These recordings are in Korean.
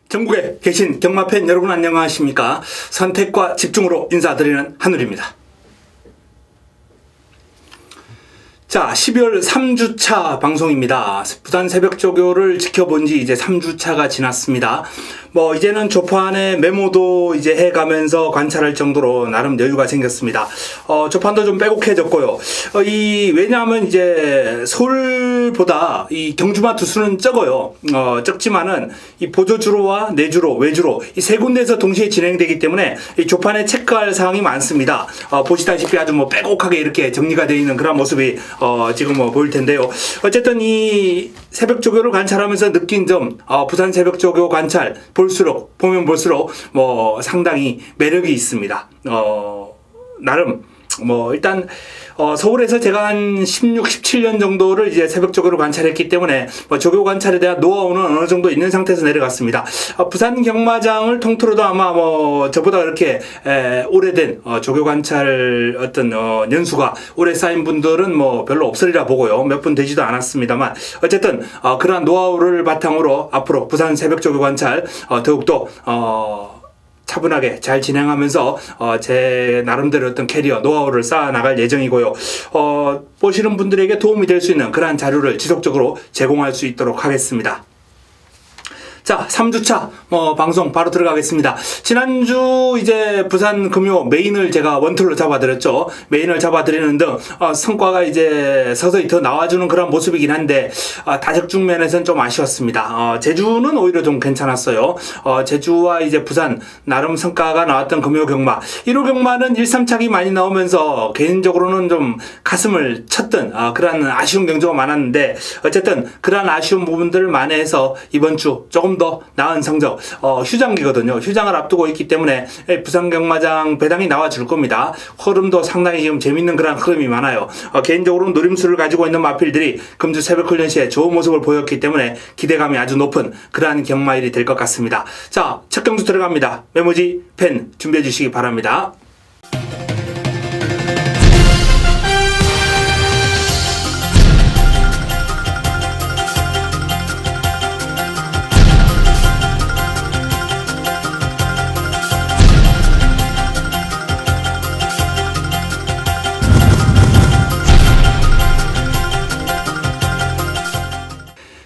전국에 계신 경마팬 여러분 안녕하십니까? 선택과 집중으로 인사드리는 한울입니다. 자, 12월 3주차 방송입니다. 부산 새벽조교를 지켜본 지 이제 3주차가 지났습니다. 이제는 조판의 메모도 이제 해가면서 관찰할 정도로 나름 여유가 생겼습니다. 조판도 좀 빼곡해졌고요. 왜냐하면 이제 서울보다 이 경주마 투수는 적어요. 적지만은 이 보조주로와 내주로, 외주로 이 세 군데에서 동시에 진행되기 때문에 이 조판에 체크할 사항이 많습니다. 보시다시피 아주 빼곡하게 이렇게 정리가 되어 있는 그런 모습이 지금 보일 텐데요. 어쨌든 이 새벽조교를 관찰하면서 느낀 점, 부산 새벽조교 관찰 보면 볼수록 상당히 매력이 있습니다. 나름 일단 서울에서 제가 한 16, 17년 정도를 이제 새벽조교를 관찰했기 때문에 조교 관찰에 대한 노하우는 어느 정도 있는 상태에서 내려갔습니다. 부산 경마장을 통틀어도 아마 저보다 그렇게 오래된 조교 관찰 어떤 연수가 오래 쌓인 분들은 별로 없으리라 보고요. 몇 분 되지도 않았습니다만 어쨌든 그러한 노하우를 바탕으로 앞으로 부산 새벽조교 관찰 더욱더 차분하게 잘 진행하면서 제 나름대로 어떤 캐리어, 노하우를 쌓아 나갈 예정이고요. 보시는 분들에게 도움이 될 수 있는 그러한 자료를 지속적으로 제공할 수 있도록 하겠습니다. 자, 3주차 방송 바로 들어가겠습니다. 지난주 이제 부산 금요 메인을 제가 원툴로 잡아드렸죠. 메인을 잡아드리는 등 성과가 이제 서서히 더 나와주는 그런 모습이긴 한데 다적중 면에서는 좀 아쉬웠습니다. 제주는 오히려 좀 괜찮았어요. 제주와 이제 부산 나름 성과가 나왔던 금요 경마, 1호 경마는 1, 3착이 많이 나오면서 개인적으로는 좀 가슴을 쳤던 그런 아쉬운 경주가 많았는데 어쨌든 그런 아쉬운 부분들을 만회해서 이번 주 조금 더 나은 성적, 휴장기거든요. 휴장을 앞두고 있기 때문에 부산 경마장 배당이 나와줄 겁니다. 흐름도 상당히 지금 재밌는 그런 흐름이 많아요. 개인적으로는 노림수를 가지고 있는 마필들이 금주 새벽 훈련 시에 좋은 모습을 보였기 때문에 기대감이 아주 높은 그러한 경마일이 될 것 같습니다. 자, 첫 경주 들어갑니다. 메모지 펜 준비해 주시기 바랍니다.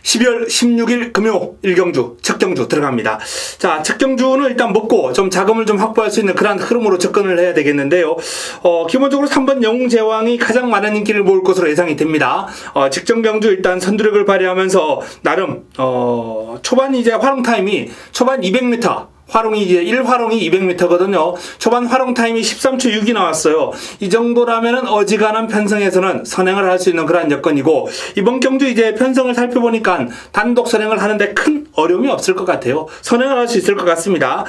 12월 16일 금요 1경주 첫 경주 들어갑니다. 자, 첫 경주는 일단 먹고 좀 자금을 좀 확보할 수 있는 그런 흐름으로 접근을 해야 되겠는데요. 기본적으로 3번 영웅제왕이 가장 많은 인기를 모을 것으로 예상이 됩니다. 직전 경주 일단 선두력을 발휘하면서 나름 초반 이제 활용 타임이 초반 200m 활용이 이제 1활용이 200m거든요. 초반 활용 타임이 13초 6이 나왔어요. 이 정도라면은 어지간한 편성에서는 선행을 할 수 있는 그런 여건이고, 이번 경주 이제 편성을 살펴보니까 단독 선행을 하는데 큰 어려움이 없을 것 같아요. 선행을 할 수 있을 것 같습니다.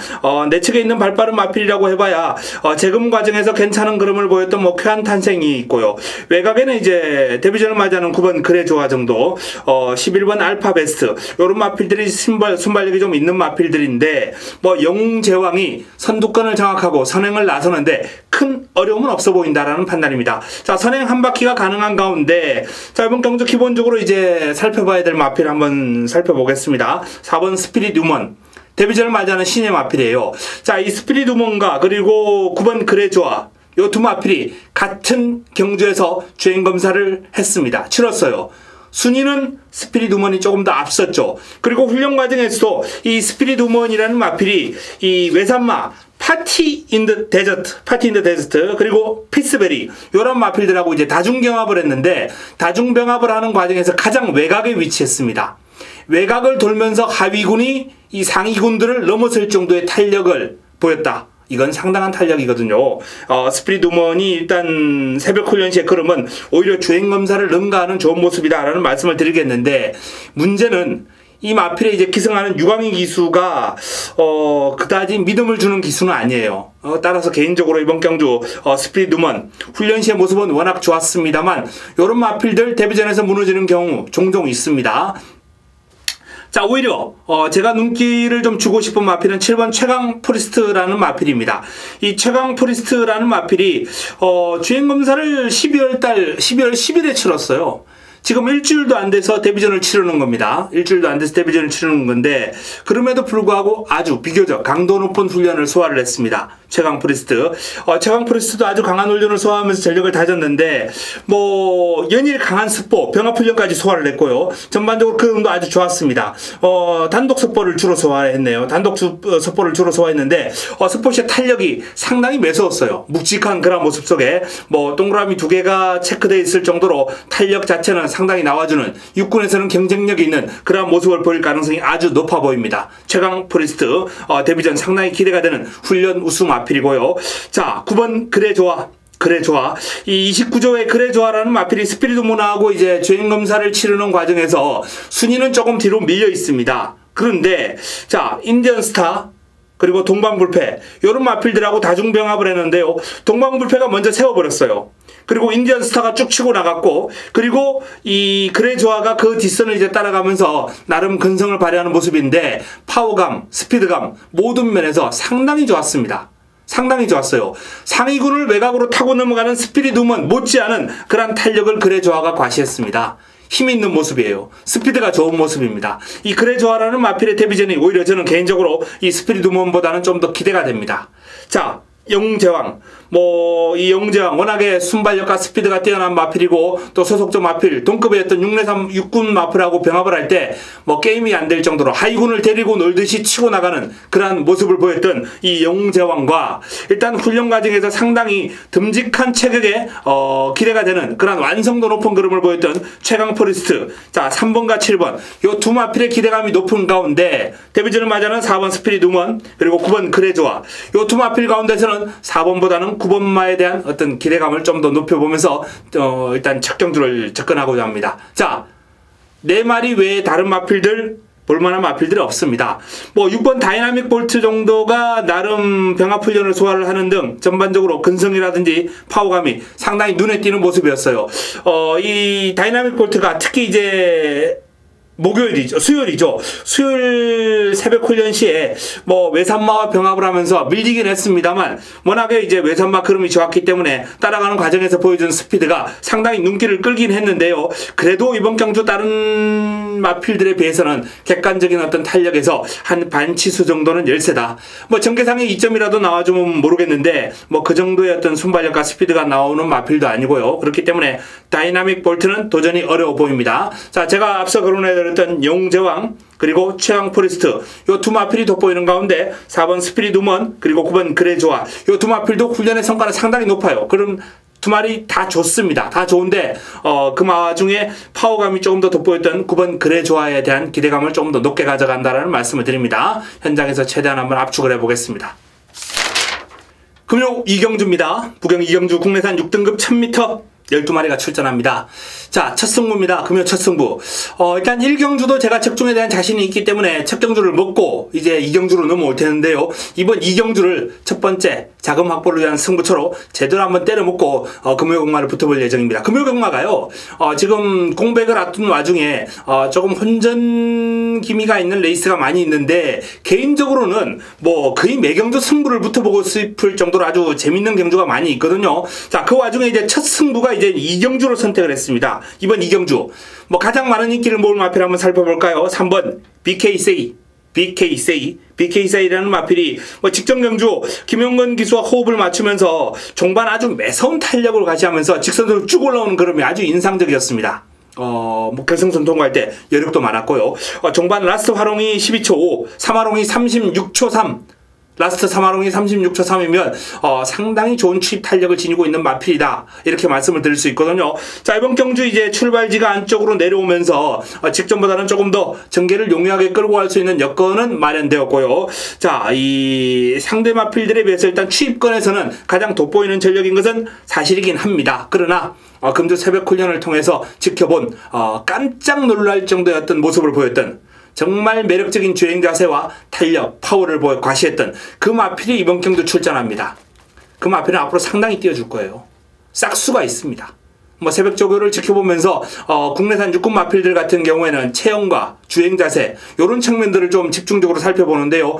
내측에 있는 발빠른 마필이라고 해봐야 재금 과정에서 괜찮은 그림을 보였던 쾌한 탄생이 있고요. 외곽에는 이제 데뷔전을 맞이하는 9번 그래조아 정도, 11번 알파베스트, 요런 마필들이 순발력이 좀 있는 마필들인데 영웅제왕이 선두권을 장악하고 선행을 나서는데 큰 어려움은 없어 보인다라는 판단입니다. 자, 선행 한 바퀴가 가능한 가운데 자, 이번 경주 기본적으로 이제 살펴봐야 될 마필 한번 살펴보겠습니다. 4번 스피릿 우먼, 데뷔전을 맞이하는 신의 마필이에요. 자, 이 스피릿 우먼과 그리고 9번 그래조아, 요 두 마필이 같은 경주에서 주행검사를 했습니다. 치렀어요. 순위는 스피릿 우먼이 조금 더 앞섰죠. 그리고 훈련 과정에서도 이 스피릿 우먼이라는 마필이 이 외산마 파티 인 더 데저트 그리고 피스베리 요런 마필들하고 이제 다중경합을 했는데, 다중병합을 하는 과정에서 가장 외곽에 위치했습니다. 외곽을 돌면서 하위군이 이 상위군들을 넘어설 정도의 탄력을 보였다. 이건 상당한 탄력이거든요. 스피릿 우먼이 일단 새벽 훈련 시의 흐름은 오히려 주행검사를 능가하는 좋은 모습이다라는 말씀을 드리겠는데, 문제는 이 마필에 이제 기승하는 유광희 기수가 그다지 믿음을 주는 기수는 아니에요. 따라서 개인적으로 이번 경주 스피릿 우먼 훈련 시의 모습은 워낙 좋았습니다만 요런 마필들 데뷔전에서 무너지는 경우 종종 있습니다. 자, 오히려 제가 눈길을 좀 주고 싶은 마필은 7번 최강 포리스트라는 마필입니다. 이 최강 포리스트라는 마필이 주행검사를 12월 10일에 치렀어요. 지금 일주일도 안 돼서 데뷔전을 치르는 겁니다. 일주일도 안 돼서 데뷔전을 치르는 건데 그럼에도 불구하고 아주 비교적 강도 높은 훈련을 소화를 했습니다. 최강 프리스트. 최강 프리스트도 아주 강한 훈련을 소화하면서 전력을 다졌는데 뭐 연일 강한 스포, 병합 훈련까지 소화를 했고요. 전반적으로 그림도 아주 좋았습니다. 단독 스포를 주로 소화했네요. 단독 스포를 주로 소화했는데 스포시의 탄력이 상당히 매서웠어요. 묵직한 그런 모습 속에 뭐 동그라미 2개가 체크되어 있을 정도로 탄력 자체는 상당히 나와주는 육군에서는 경쟁력이 있는 그런 모습을 보일 가능성이 아주 높아 보입니다. 최강 프리스트 데뷔전 상당히 기대가 되는 훈련 우승 마필이고요. 자, 9번 그래 좋아. 그래 좋아. 이 29조의 그래 좋아라는 마필이 스피리드 문화하고 이제 주행 검사를 치르는 과정에서 순위는 조금 뒤로 밀려 있습니다. 그런데 자, 인디언 스타 그리고 동방불패 이런 마필들하고 다중병합을 했는데요. 동방불패가 먼저 세워버렸어요. 그리고 인디언 스타가 쭉 치고 나갔고 그리고 이 그래 좋아가 그 뒷선을 이제 따라가면서 나름 근성을 발휘하는 모습인데 파워감, 스피드감 모든 면에서 상당히 좋았습니다. 상당히 좋았어요. 상위군을 외곽으로 타고 넘어가는 스피리드 우먼 못지않은 그런 탄력을 그래 좋아가 과시했습니다. 힘이 있는 모습이에요. 스피드가 좋은 모습입니다. 이 그래 좋아라는 마필의 데뷔전이 오히려 저는 개인적으로 이 스피리드 우먼보다는 좀 더 기대가 됩니다. 자, 영제왕. 이 영제왕 워낙에 순발력과 스피드가 뛰어난 마필이고 또 소속조 마필 동급이었던 6내삼 육군 마필하고 병합을 할 때 게임이 안 될 정도로 하위군을 데리고 놀듯이 치고 나가는 그러한 모습을 보였던 이 영제왕과 일단 훈련 과정에서 상당히 듬직한 체격에 기대가 되는 그러한 완성도 높은 그림을 보였던 최강 프리스트. 자, 3번과 7번 요 두 마필의 기대감이 높은 가운데 데뷔전을 맞이하는 4번 스피릿 우먼 그리고 9번 그래 좋아 요 두 마필 가운데서는 4번보다는 9번마에 대한 어떤 기대감을 좀 더 높여보면서 일단 첫 경주를 접근하고자 합니다. 자, 4마리 외에 다른 마필들 볼만한 마필들이 없습니다. 6번 다이나믹 볼트 정도가 나름 병합 훈련을 소화를 하는 등 전반적으로 근성이라든지 파워감이 상당히 눈에 띄는 모습이었어요. 이 다이나믹 볼트가 특히 이제 수요일이죠. 수요일 새벽 훈련 시에 외산마와 병합을 하면서 밀리긴 했습니다만 워낙에 이제 외산마 그름이 좋았기 때문에 따라가는 과정에서 보여준 스피드가 상당히 눈길을 끌긴 했는데요. 그래도 이번 경주 다른 마필들에 비해서는 객관적인 어떤 탄력에서 한 반치수 정도는 열세다. 전개상에 2점이라도 나와주면 모르겠는데 그 정도의 어떤 순발력과 스피드가 나오는 마필도 아니고요. 그렇기 때문에 다이나믹 볼트는 도전이 어려워 보입니다. 자, 제가 앞서 거론해드렸던 영제왕 그리고 최강 프리스트 요 두 마필이 돋보이는 가운데 4번 스피릿 우먼 그리고 9번 그래 좋아 요 두 마필도 훈련의 성과는 상당히 높아요. 그럼 두 마리 다 좋습니다. 다 좋은데 그 와중에 파워감이 조금 더 돋보였던 9번 그래 좋아에 대한 기대감을 조금 더 높게 가져간다라는 말씀을 드립니다. 현장에서 최대한 한번 압축을 해보겠습니다. 금요 이경주입니다. 부경 이경주 국내산 6등급 1000m 12마리가 출전합니다. 자, 첫 승부입니다. 금요 첫 승부. 일단 1경주도 제가 적중에 대한 자신이 있기 때문에 첫 경주를 먹고 이제 2경주로 넘어올 텐데요. 이번 2경주를 첫 번째 자금 확보를 위한 승부처로 제대로 한번 때려먹고 금요 경마를 붙어볼 예정입니다. 금요 경마가요. 지금 공백을 앞둔 와중에 조금 혼전 기미가 있는 레이스가 많이 있는데 개인적으로는 거의 매경주 승부를 붙어보고 싶을 정도로 아주 재밌는 경주가 많이 있거든요. 자, 그 와중에 이제 첫 승부가 이제 2경주로 선택을 했습니다. 이번 2경주 가장 많은 인기를 모을 마필 한번 살펴볼까요? 3번 BK세이라는 마필이 직전 경주 김용건 기수와 호흡을 맞추면서 종반 아주 매서운 탄력을 과시하면서 직선으로 쭉 올라오는 그림이 아주 인상적이었습니다. 결승선 통과할 때 여력도 많았고요. 종반 라스트 활용이 12초 5, 3활용이 36초 3 라스트 3화롱이 36초 3이면 상당히 좋은 추입 탄력을 지니고 있는 마필이다. 이렇게 말씀을 드릴 수 있거든요. 자, 이번 경주 이제 출발지가 안쪽으로 내려오면서 직전보다는 조금 더 전개를 용이하게 끌고 갈 수 있는 여건은 마련되었고요. 자, 이 상대 마필들에 비해서 일단 추입권에서는 가장 돋보이는 전력인 것은 사실이긴 합니다. 그러나 금주 새벽 훈련을 통해서 지켜본 깜짝 놀랄 정도의 어떤 모습을 보였던 정말 매력적인 주행 자세와 탄력, 파워를 과시했던 그 마필이 이번 경주 출전합니다. 그 마필은 앞으로 상당히 뛰어줄 거예요. 싹수가 있습니다. 새벽 조교를 지켜보면서 국내산 육군 마필들 같은 경우에는 체형과 주행 자세 이런 측면들을 좀 집중적으로 살펴보는데요.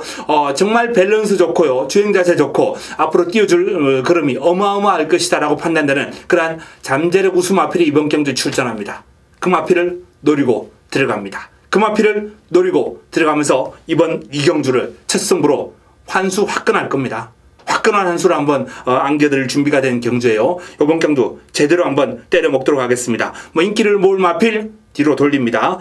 정말 밸런스 좋고요. 주행 자세 좋고 앞으로 뛰어줄 그름이 어마어마할 것이다 라고 판단되는 그러한 잠재력 우수 마필이 이번 경주 출전합니다. 그 마필을 노리고 들어갑니다. 그 마필을 노리고 들어가면서 이번 이경주를 첫 승부로 환수 화끈할 겁니다. 화끈한 한수를 한번 안겨드릴 준비가 된 경주예요. 이번 경주 제대로 한번 때려 먹도록 하겠습니다. 인기를 모을 마필 뒤로 돌립니다.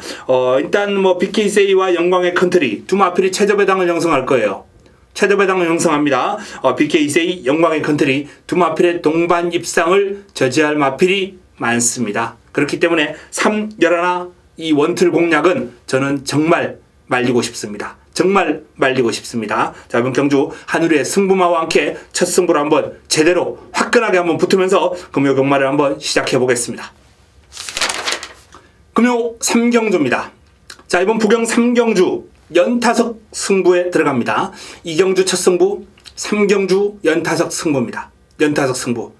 일단 BK세이와 영광의 컨트리 두 마필이 최저배당을 형성할 거예요. 최저배당을 형성합니다. BK세이, 영광의 컨트리 두 마필의 동반 입상을 저지할 마필이 많습니다. 그렇기 때문에 3, 11 이 원틀 공략은 저는 정말 말리고 싶습니다. 정말 말리고 싶습니다. 자, 이번 경주 한우리의 승부마와 함께 첫 승부를 한번 제대로 화끈하게 한번 붙으면서 금요 경마를 한번 시작해 보겠습니다. 금요 3경주입니다. 자, 이번 부경 3경주 연타석 승부에 들어갑니다. 2경주 첫 승부, 3경주 연타석 승부입니다. 연타석 승부.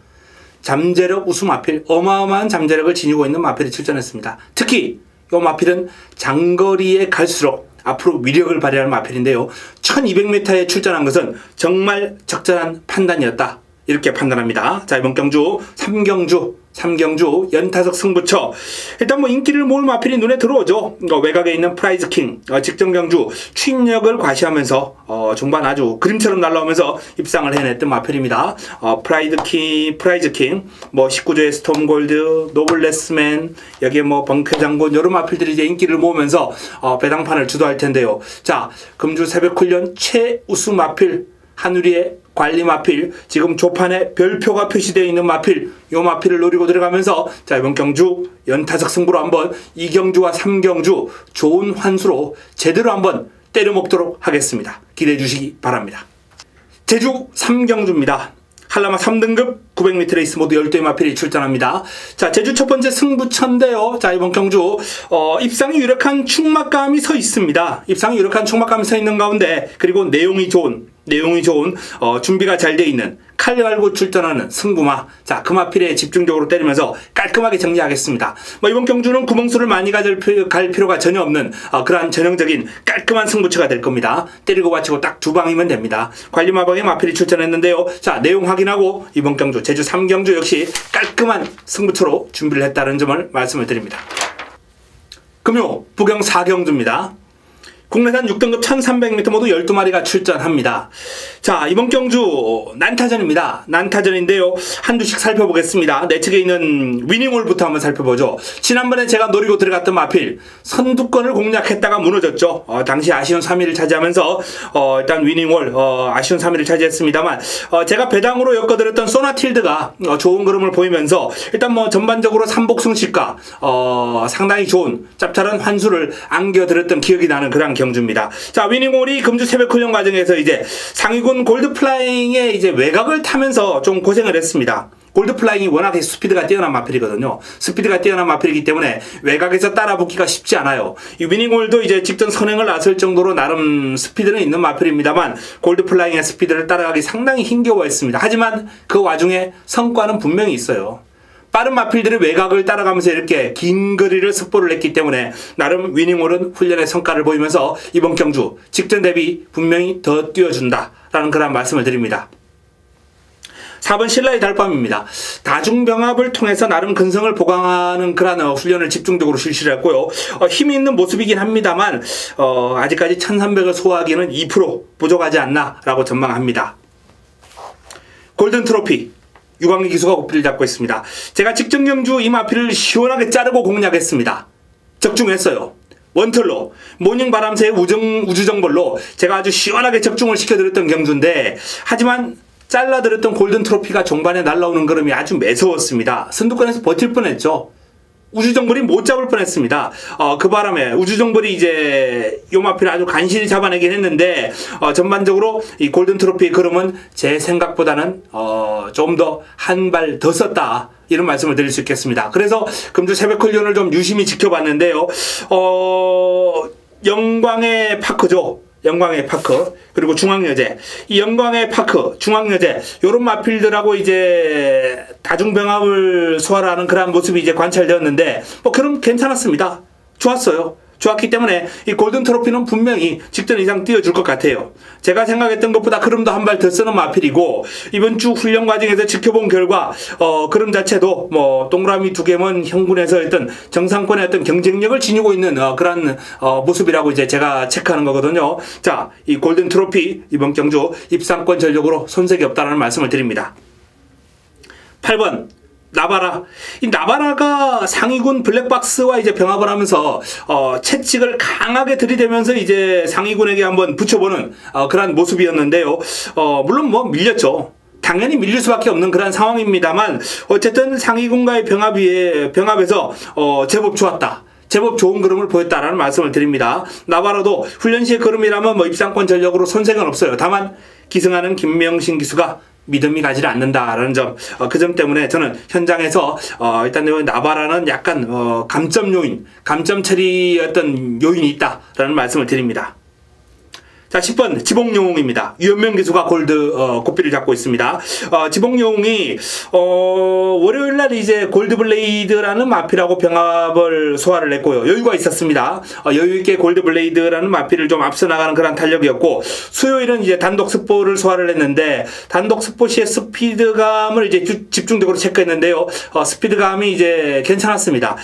잠재력 우수 마필, 어마어마한 잠재력을 지니고 있는 마필이 출전했습니다. 특히 이 마필은 장거리에 갈수록 앞으로 위력을 발휘할 마필인데요. 1200m에 출전한 것은 정말 적절한 판단이었다. 이렇게 판단합니다. 자, 이번 경주 3경주 연타석 승부처. 일단 인기를 모을 마필이 눈에 들어오죠. 외곽에 있는 프라이즈킹 직전 경주 추임력을 과시하면서 중반 아주 그림처럼 날라오면서 입상을 해냈던 마필입니다. 프라이즈킹 19조의 스톰골드, 노블레스맨, 여기에 벙커장군 이런 마필들이 이제 인기를 모으면서 배당판을 주도할 텐데요. 자, 금주 새벽훈련 최우수 마필 한우리의 관리 마필, 지금 조판에 별표가 표시되어 있는 마필, 요 마필을 노리고 들어가면서 자, 이번 경주 연타석 승부로 한번 2경주와 3경주 좋은 환수로 제대로 한번 때려 먹도록 하겠습니다. 기대해 주시기 바랍니다. 제주 3경주입니다. 한라마 3등급 900m 레이스 모두 12의 마필이 출전합니다. 자, 제주 첫 번째 승부처인데요. 자, 이번 경주 입상이 유력한 충막감이 서 있습니다. 입상이 유력한 충막감이 서 있는 가운데 그리고 내용이 좋은 준비가 잘 돼 있는 칼 갈고 출전하는 승부마. 자, 그 마필에 집중적으로 때리면서 깔끔하게 정리하겠습니다. 이번 경주는 구멍수를 많이 갈 필요가 전혀 없는 그러한 전형적인 깔끔한 승부처가 될 겁니다. 때리고 받치고 딱 두 방이면 됩니다. 관리마방에 마필이 출전했는데요. 자, 내용 확인하고 이번 경주 제주 3경주 역시 깔끔한 승부처로 준비를 했다는 점을 말씀을 드립니다. 금요 부경 4경주입니다. 국내산 6등급 1300m 모두 12마리가 출전합니다. 자, 이번 경주 난타전입니다. 난타전인데요. 한두씩 살펴보겠습니다. 내 측에 있는 위닝홀부터 한번 살펴보죠. 지난번에 제가 노리고 들어갔던 마필 선두권을 공략했다가 무너졌죠. 당시 아쉬운 3위를 차지하면서 일단 위닝홀 아쉬운 3위를 차지했습니다만 제가 배당으로 엮어드렸던 소나틸드가 좋은 그림을 보이면서 일단 전반적으로 삼복승식과 상당히 좋은 짭짤한 환수를 안겨드렸던 기억이 나는 그런 경주입니다. 자, 위닝홀이 금주 새벽 훈련 과정에서 이제 상위군 골드플라잉의 이제 외곽을 타면서 좀 고생을 했습니다. 골드플라잉이 워낙에 스피드가 뛰어난 마필이거든요. 스피드가 뛰어난 마필이기 때문에 외곽에서 따라붙기가 쉽지 않아요. 이 위닝홀도 이제 직전 선행을 나설 정도로 나름 스피드는 있는 마필입니다만 골드플라잉의 스피드를 따라가기 상당히 힘겨워했습니다. 하지만 그 와중에 성과는 분명히 있어요. 빠른 마필들의 외곽을 따라가면서 이렇게 긴 거리를 습보를 했기 때문에 나름 위닝홀은 훈련의 성과를 보이면서 이번 경주 직전 대비 분명히 더 뛰어준다라는 그런 말씀을 드립니다. 4번 신라의 달밤입니다. 다중병합을 통해서 나름 근성을 보강하는 그런 훈련을 집중적으로 실시를 했고요. 힘이 있는 모습이긴 합니다만 아직까지 1300을 소화하기는 2% 부족하지 않나 라고 전망합니다. 골든 트로피 유광기 기수가 고삐를 잡고 있습니다. 제가 직전 경주 이 마필을 시원하게 자르고 공략했습니다. 적중했어요. 원틀로 모닝바람새의 우주정벌로 제가 아주 시원하게 적중을 시켜드렸던 경주인데 하지만 잘라드렸던 골든 트로피가 종반에 날라오는 걸음이 아주 매서웠습니다. 선두권에서 버틸 뻔했죠. 우주정벌이 못 잡을 뻔했습니다. 그 바람에 우주정벌이 이제 요 마필을 아주 간신히 잡아내긴 했는데 전반적으로 이 골든 트로피의 걸음은 제 생각보다는 좀 더 한 발 더 썼다 이런 말씀을 드릴 수 있겠습니다. 그래서 금주 새벽 훈련을 좀 유심히 지켜봤는데요. 영광의 파크죠. 영광의 파크 그리고 중앙여제 이 영광의 파크 중앙여제 요런 마필들하고 이제 다중병합을 소화하는 그런 모습이 이제 관찰되었는데 그럼 괜찮았습니다. 좋았어요. 좋았기 때문에 이 골든 트로피는 분명히 직전 이상 띄워줄 것 같아요. 제가 생각했던 것보다 그름도 한 발 더 쓰는 마필이고, 이번 주 훈련 과정에서 지켜본 결과 그름 자체도 뭐 동그라미 두 개면 형군에서 어떤 정상권의 어떤 경쟁력을 지니고 있는 그런 모습이라고 이제 제가 체크하는 거거든요. 자, 이 골든 트로피 이번 경주 입상권 전력으로 손색이 없다는 말씀을 드립니다. 8번 나바라. 이 나바라가 상위군 블랙박스와 이제 병합을 하면서 채찍을 강하게 들이대면서 이제 상위군에게 한번 붙여보는 그런 모습이었는데요. 물론 뭐 밀렸죠. 당연히 밀릴 수밖에 없는 그런 상황입니다만, 어쨌든 상위군과의 병합에서 제법 좋았다. 제법 좋은 그림을 보였다라는 말씀을 드립니다. 나바라도 훈련 시의 그림이라면 뭐 입상권 전력으로 손색은 없어요. 다만 기승하는 김명신 기수가 믿음이 가지 않는다라는 점, 그 점 때문에 저는 현장에서 일단 나바라는 약간 감점 요인, 감점 처리였던 요인이 있다라는 말씀을 드립니다. 자, 10번 지봉영웅입니다. 유현명 기수가 고삐를 잡고 있습니다. 지봉영웅이 월요일날 이제 골드블레이드라는 마필하고 병합을 소화를 했고요. 여유가 있었습니다. 여유있게 골드블레이드라는 마필을 좀 앞서 나가는 그런 탄력이었고, 수요일은 이제 단독 스포를 소화를 했는데, 단독 스포 시의 스피드감을 이제 집중적으로 체크했는데요. 스피드감이 이제 괜찮았습니다.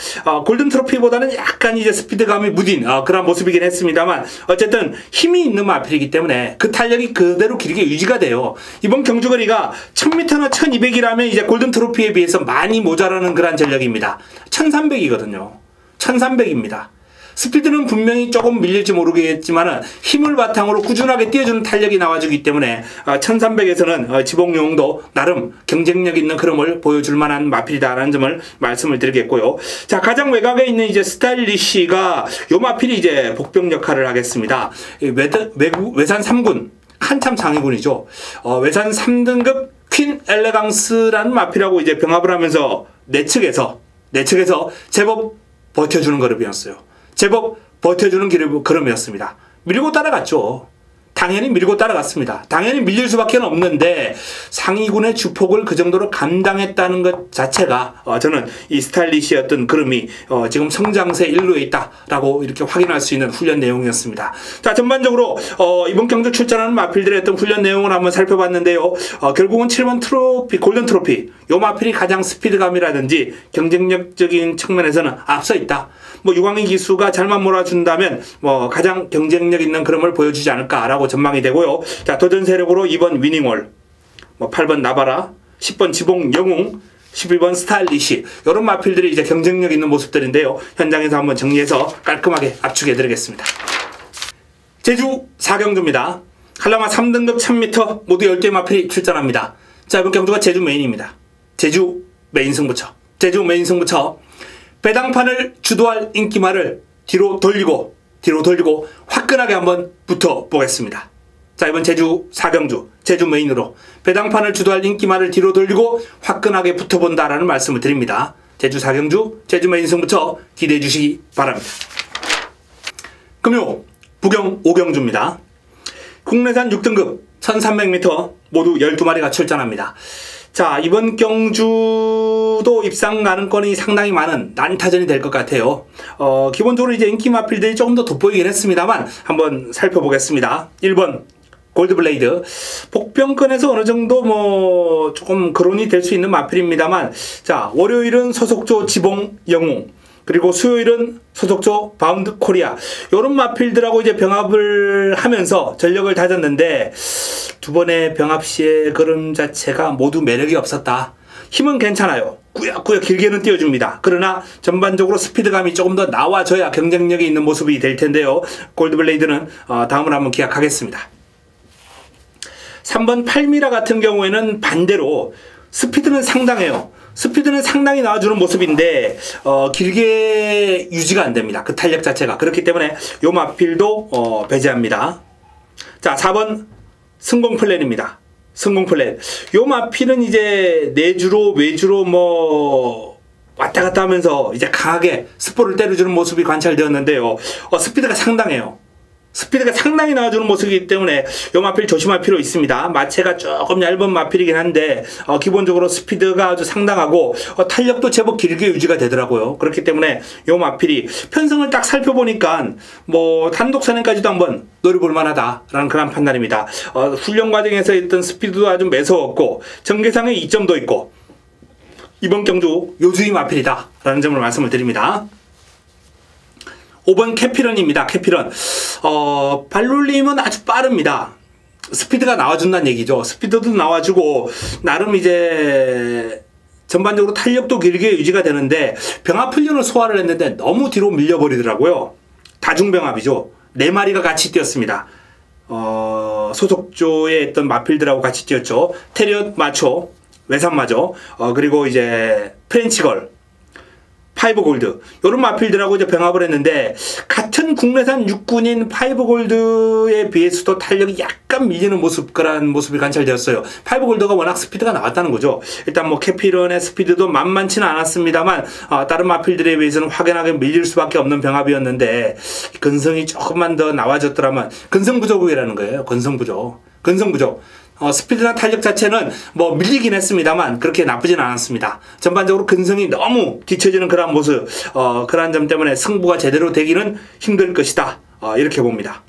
골든 트로피보다는 약간 이제 스피드감이 무딘 그런 모습이긴 했습니다만, 어쨌든 힘이 있는 마필이기 때문에 그 탄력이 그대로 길게 유지가 돼요. 이번 경주거리가 1000m나 1200이라면 이제 골든 트로피에 비해서 많이 모자라는 그런 전력입니다. 1300이거든요. 1300입니다. 스피드는 분명히 조금 밀릴지 모르겠지만 힘을 바탕으로 꾸준하게 띄워주는 탄력이 나와주기 때문에 1300에서는 지봉용도 나름 경쟁력 있는 흐름을 보여줄 만한 마필이다라는 점을 말씀을 드리겠고요. 자, 가장 외곽에 있는 이제 스타일리시가 요 마필이 이제 복병 역할을 하겠습니다. 외산 3군 한참 상위군이죠. 외산 3등급 퀸 엘레강스라는 마필하고 이제 병합을 하면서 내측에서 제법 버텨주는 그룹이었어요. 제법 버텨주는 그름이었습니다. 밀고 따라갔죠. 당연히 밀고 따라갔습니다. 당연히 밀릴 수밖에 없는데 상위군의 주폭을 그 정도로 감당했다는 것 자체가 저는 이 스타일리시의 어떤 그름이 지금 성장세 일로에 있다라고 이렇게 확인할 수 있는 훈련 내용이었습니다. 자, 전반적으로 이번 경주 출전하는 마필들의 어떤 훈련 내용을 한번 살펴봤는데요. 결국은 7번 트로피, 골든 트로피, 요 마필이 가장 스피드감이라든지 경쟁력적인 측면에서는 앞서 있다. 뭐 유광희 기수가 잘만 몰아준다면 뭐 가장 경쟁력 있는 그림을 보여주지 않을까라고 전망이 되고요. 자, 도전 세력으로 2번 위닝월, 뭐 8번 나바라, 10번 지봉 영웅, 12번 스타일리시, 이런 마필들이 이제 경쟁력 있는 모습들인데요. 현장에서 한번 정리해서 깔끔하게 압축해 드리겠습니다. 제주 4경주입니다. 한라마 3등급 1000m 모두 10개 마필이 출전합니다. 자, 이번 경주가 제주 메인입니다. 제주 메인 승부처. 제주 메인 승부처. 배당판을 주도할 인기말을 뒤로 돌리고 화끈하게 한번 붙어보겠습니다. 자, 이번 제주 4경주 제주 메인으로 배당판을 주도할 인기말을 뒤로 돌리고 화끈하게 붙어본다라는 말씀을 드립니다. 제주 4경주 제주 메인 승부처 기대해 주시기 바랍니다. 금요 부경 5경주입니다. 국내산 6등급 1300m 모두 12마리가 출전합니다. 자, 이번 경주도 입상 가능권이 상당히 많은 난타전이 될 것 같아요. 기본적으로 이제 인기 마필들이 조금 더 돋보이긴 했습니다만 한번 살펴보겠습니다. 1번 골드블레이드. 복병권에서 어느 정도 뭐 조금 거론이 될 수 있는 마필입니다만, 자, 월요일은 소속조 지봉 영웅, 그리고 수요일은 소속조 바운드 코리아, 요런 마필들하고 이제 병합을 하면서 전력을 다졌는데, 두 번의 병합 시의 그림 자체가 모두 매력이 없었다. 힘은 괜찮아요. 꾸역꾸역 길게는 띄워줍니다. 그러나 전반적으로 스피드감이 조금 더 나와줘야 경쟁력이 있는 모습이 될 텐데요. 골드블레이드는 다음을 한번 기약하겠습니다. 3번 팔미라 같은 경우에는 반대로 스피드는 상당해요. 스피드는 상당히 나와주는 모습인데 길게 유지가 안 됩니다. 그 탄력 자체가. 그렇기 때문에 요 마필도 배제합니다. 자, 4번 승공플랜입니다. 승공플랜. 요 마필은 이제 내주로 외주로 뭐 왔다 갔다 하면서 이제 강하게 스포를 때려주는 모습이 관찰되었는데요. 스피드가 상당해요. 스피드가 상당히 나와주는 모습이기 때문에 이 마필 조심할 필요 있습니다. 마체가 조금 얇은 마필이긴 한데 기본적으로 스피드가 아주 상당하고 탄력도 제법 길게 유지가 되더라고요. 그렇기 때문에 이 마필이 편성을 딱 살펴보니까 뭐 단독 선행까지도 한번 노려볼 만하다라는 그런 판단입니다. 훈련 과정에서 있던 스피드도 아주 매서웠고 전개상의 이점도 있고 이번 경주 요주의 마필이다 라는 점을 말씀을 드립니다. 5번 캐피런입니다. 캐피런. 발놀림은 아주 빠릅니다. 스피드가 나와준다는 얘기죠. 스피드도 나와주고 나름 이제 전반적으로 탄력도 길게 유지가 되는데 병합 훈련을 소화를 했는데 너무 뒤로 밀려버리더라고요. 다중병합이죠. 4마리가 같이 뛰었습니다. 소속조에 있던 마필들하고 같이 뛰었죠. 테리엇 마초, 외산마저, 그리고 이제 프렌치걸, 파이브골드 이런 마필들하고 이제 병합을 했는데 같은 국내산 육군인 파이브골드에 비해서도 탄력이 약간 밀리는 그런 모습이 관찰되었어요. 파이브골드가 워낙 스피드가 나왔다는 거죠. 일단 뭐 캐피런의 스피드도 만만치는 않았습니다만 다른 마필들에 비해서는 확연하게 밀릴 수밖에 없는 병합이었는데 근성이 조금만 더 나와졌더라면 근성부족이라는 거예요. 근성부족. 스피드나 탄력 자체는 뭐 밀리긴 했습니다만 그렇게 나쁘진 않았습니다. 전반적으로 근성이 너무 뒤처지는 그러한 모습, 그러한 점 때문에 승부가 제대로 되기는 힘들 것이다. 이렇게 봅니다.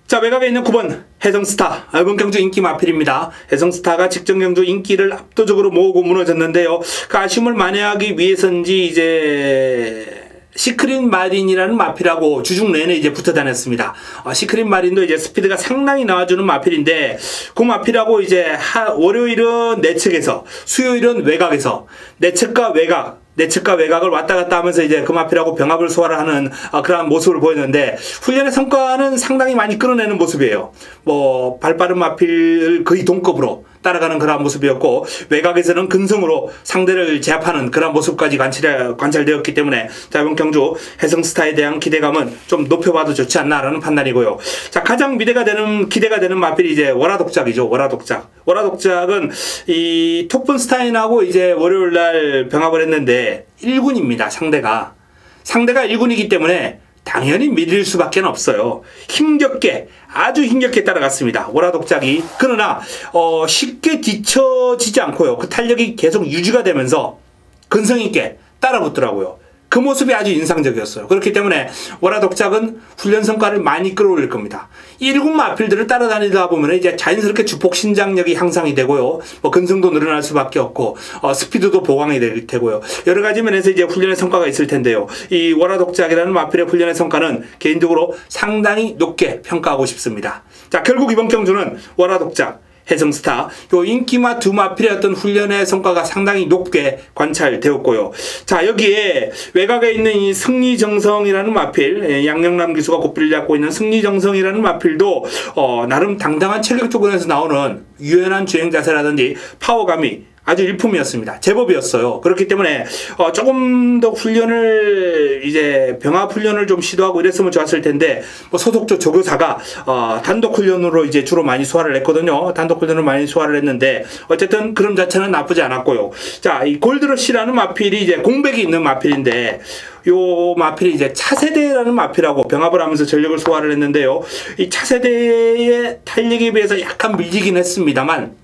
자, 외곽에 있는 9번 해성스타. 이번 경주 인기 마필입니다. 해성스타가 직전 경주 인기를 압도적으로 모으고 무너졌는데요. 그 아쉬움을 만회하기 위해서인지 이제 시크릿 마린이라는 마필하고 주중 내내 이제 붙어 다녔습니다. 시크릿 마린도 이제 스피드가 상당히 나와주는 마필인데 그 마필하고 이제 월요일은 내측에서 수요일은 외곽에서 내측과 외곽을 왔다 갔다 하면서 이제 그 마필하고 병합을 소화를 하는 그러한 모습을 보였는데 훈련의 성과는 상당히 많이 끌어내는 모습이에요. 뭐 발빠른 마필을 거의 동급으로 따라가는 그런 모습이었고 외곽에서는 근성으로 상대를 제압하는 그런 모습까지 관찰되었기 때문에 자, 이번 경주 해성스타에 대한 기대감은 좀 높여봐도 좋지 않나라는 판단이고요. 자, 가장 기대가 되는 마필이 이제 월화독작이죠. 월화독작은 이 톱분스타인하고 이제 월요일날 병합을 했는데 1군입니다. 상대가 1군이기 때문에 당연히 밀릴 수밖에 없어요. 아주 힘겹게 따라갔습니다. 월화독작이. 그러나 쉽게 뒤처지지 않고요. 그 탄력이 계속 유지가 되면서 근성 있게 따라붙더라고요. 그 모습이 아주 인상적이었어요. 그렇기 때문에 월화독작은 훈련 성과를 많이 끌어올릴 겁니다. 1군 마필들을 따라다니다 보면 이제 자연스럽게 주폭 신장력이 향상이 되고요. 뭐 근성도 늘어날 수밖에 없고 스피드도 보강이 되고요. 여러 가지 면에서 이제 훈련의 성과가 있을 텐데요. 이 월화독작이라는 마필의 훈련의 성과는 개인적으로 상당히 높게 평가하고 싶습니다. 자, 결국 이번 경주는 월화독작, 해성스타, 요 인기마 두 마필의 어떤 훈련의 성과가 상당히 높게 관찰되었고요. 자, 여기에 외곽에 있는 이 승리정성이라는 마필, 양영남 기수가 고삐를 잡고 있는 승리정성이라는 마필도 나름 당당한 체격조건에서 나오는 유연한 주행 자세라든지 파워감이 아주 일품이었습니다. 제법이었어요. 그렇기 때문에 조금 더 훈련을 이제 병합 훈련을 좀 시도하고 이랬으면 좋았을 텐데 뭐 소속조 조교사가 단독 훈련으로 이제 주로 많이 소화를 했거든요. 단독 훈련을 많이 소화를 했는데 어쨌든 그런 자체는 나쁘지 않았고요. 자, 이 골드러시라는 마필이 이제 공백이 있는 마필인데 요 마필이 이제 차세대라는 마필하고 병합을 하면서 전력을 소화를 했는데요. 이 차세대의 탄력에 비해서 약간 밀리긴 했습니다만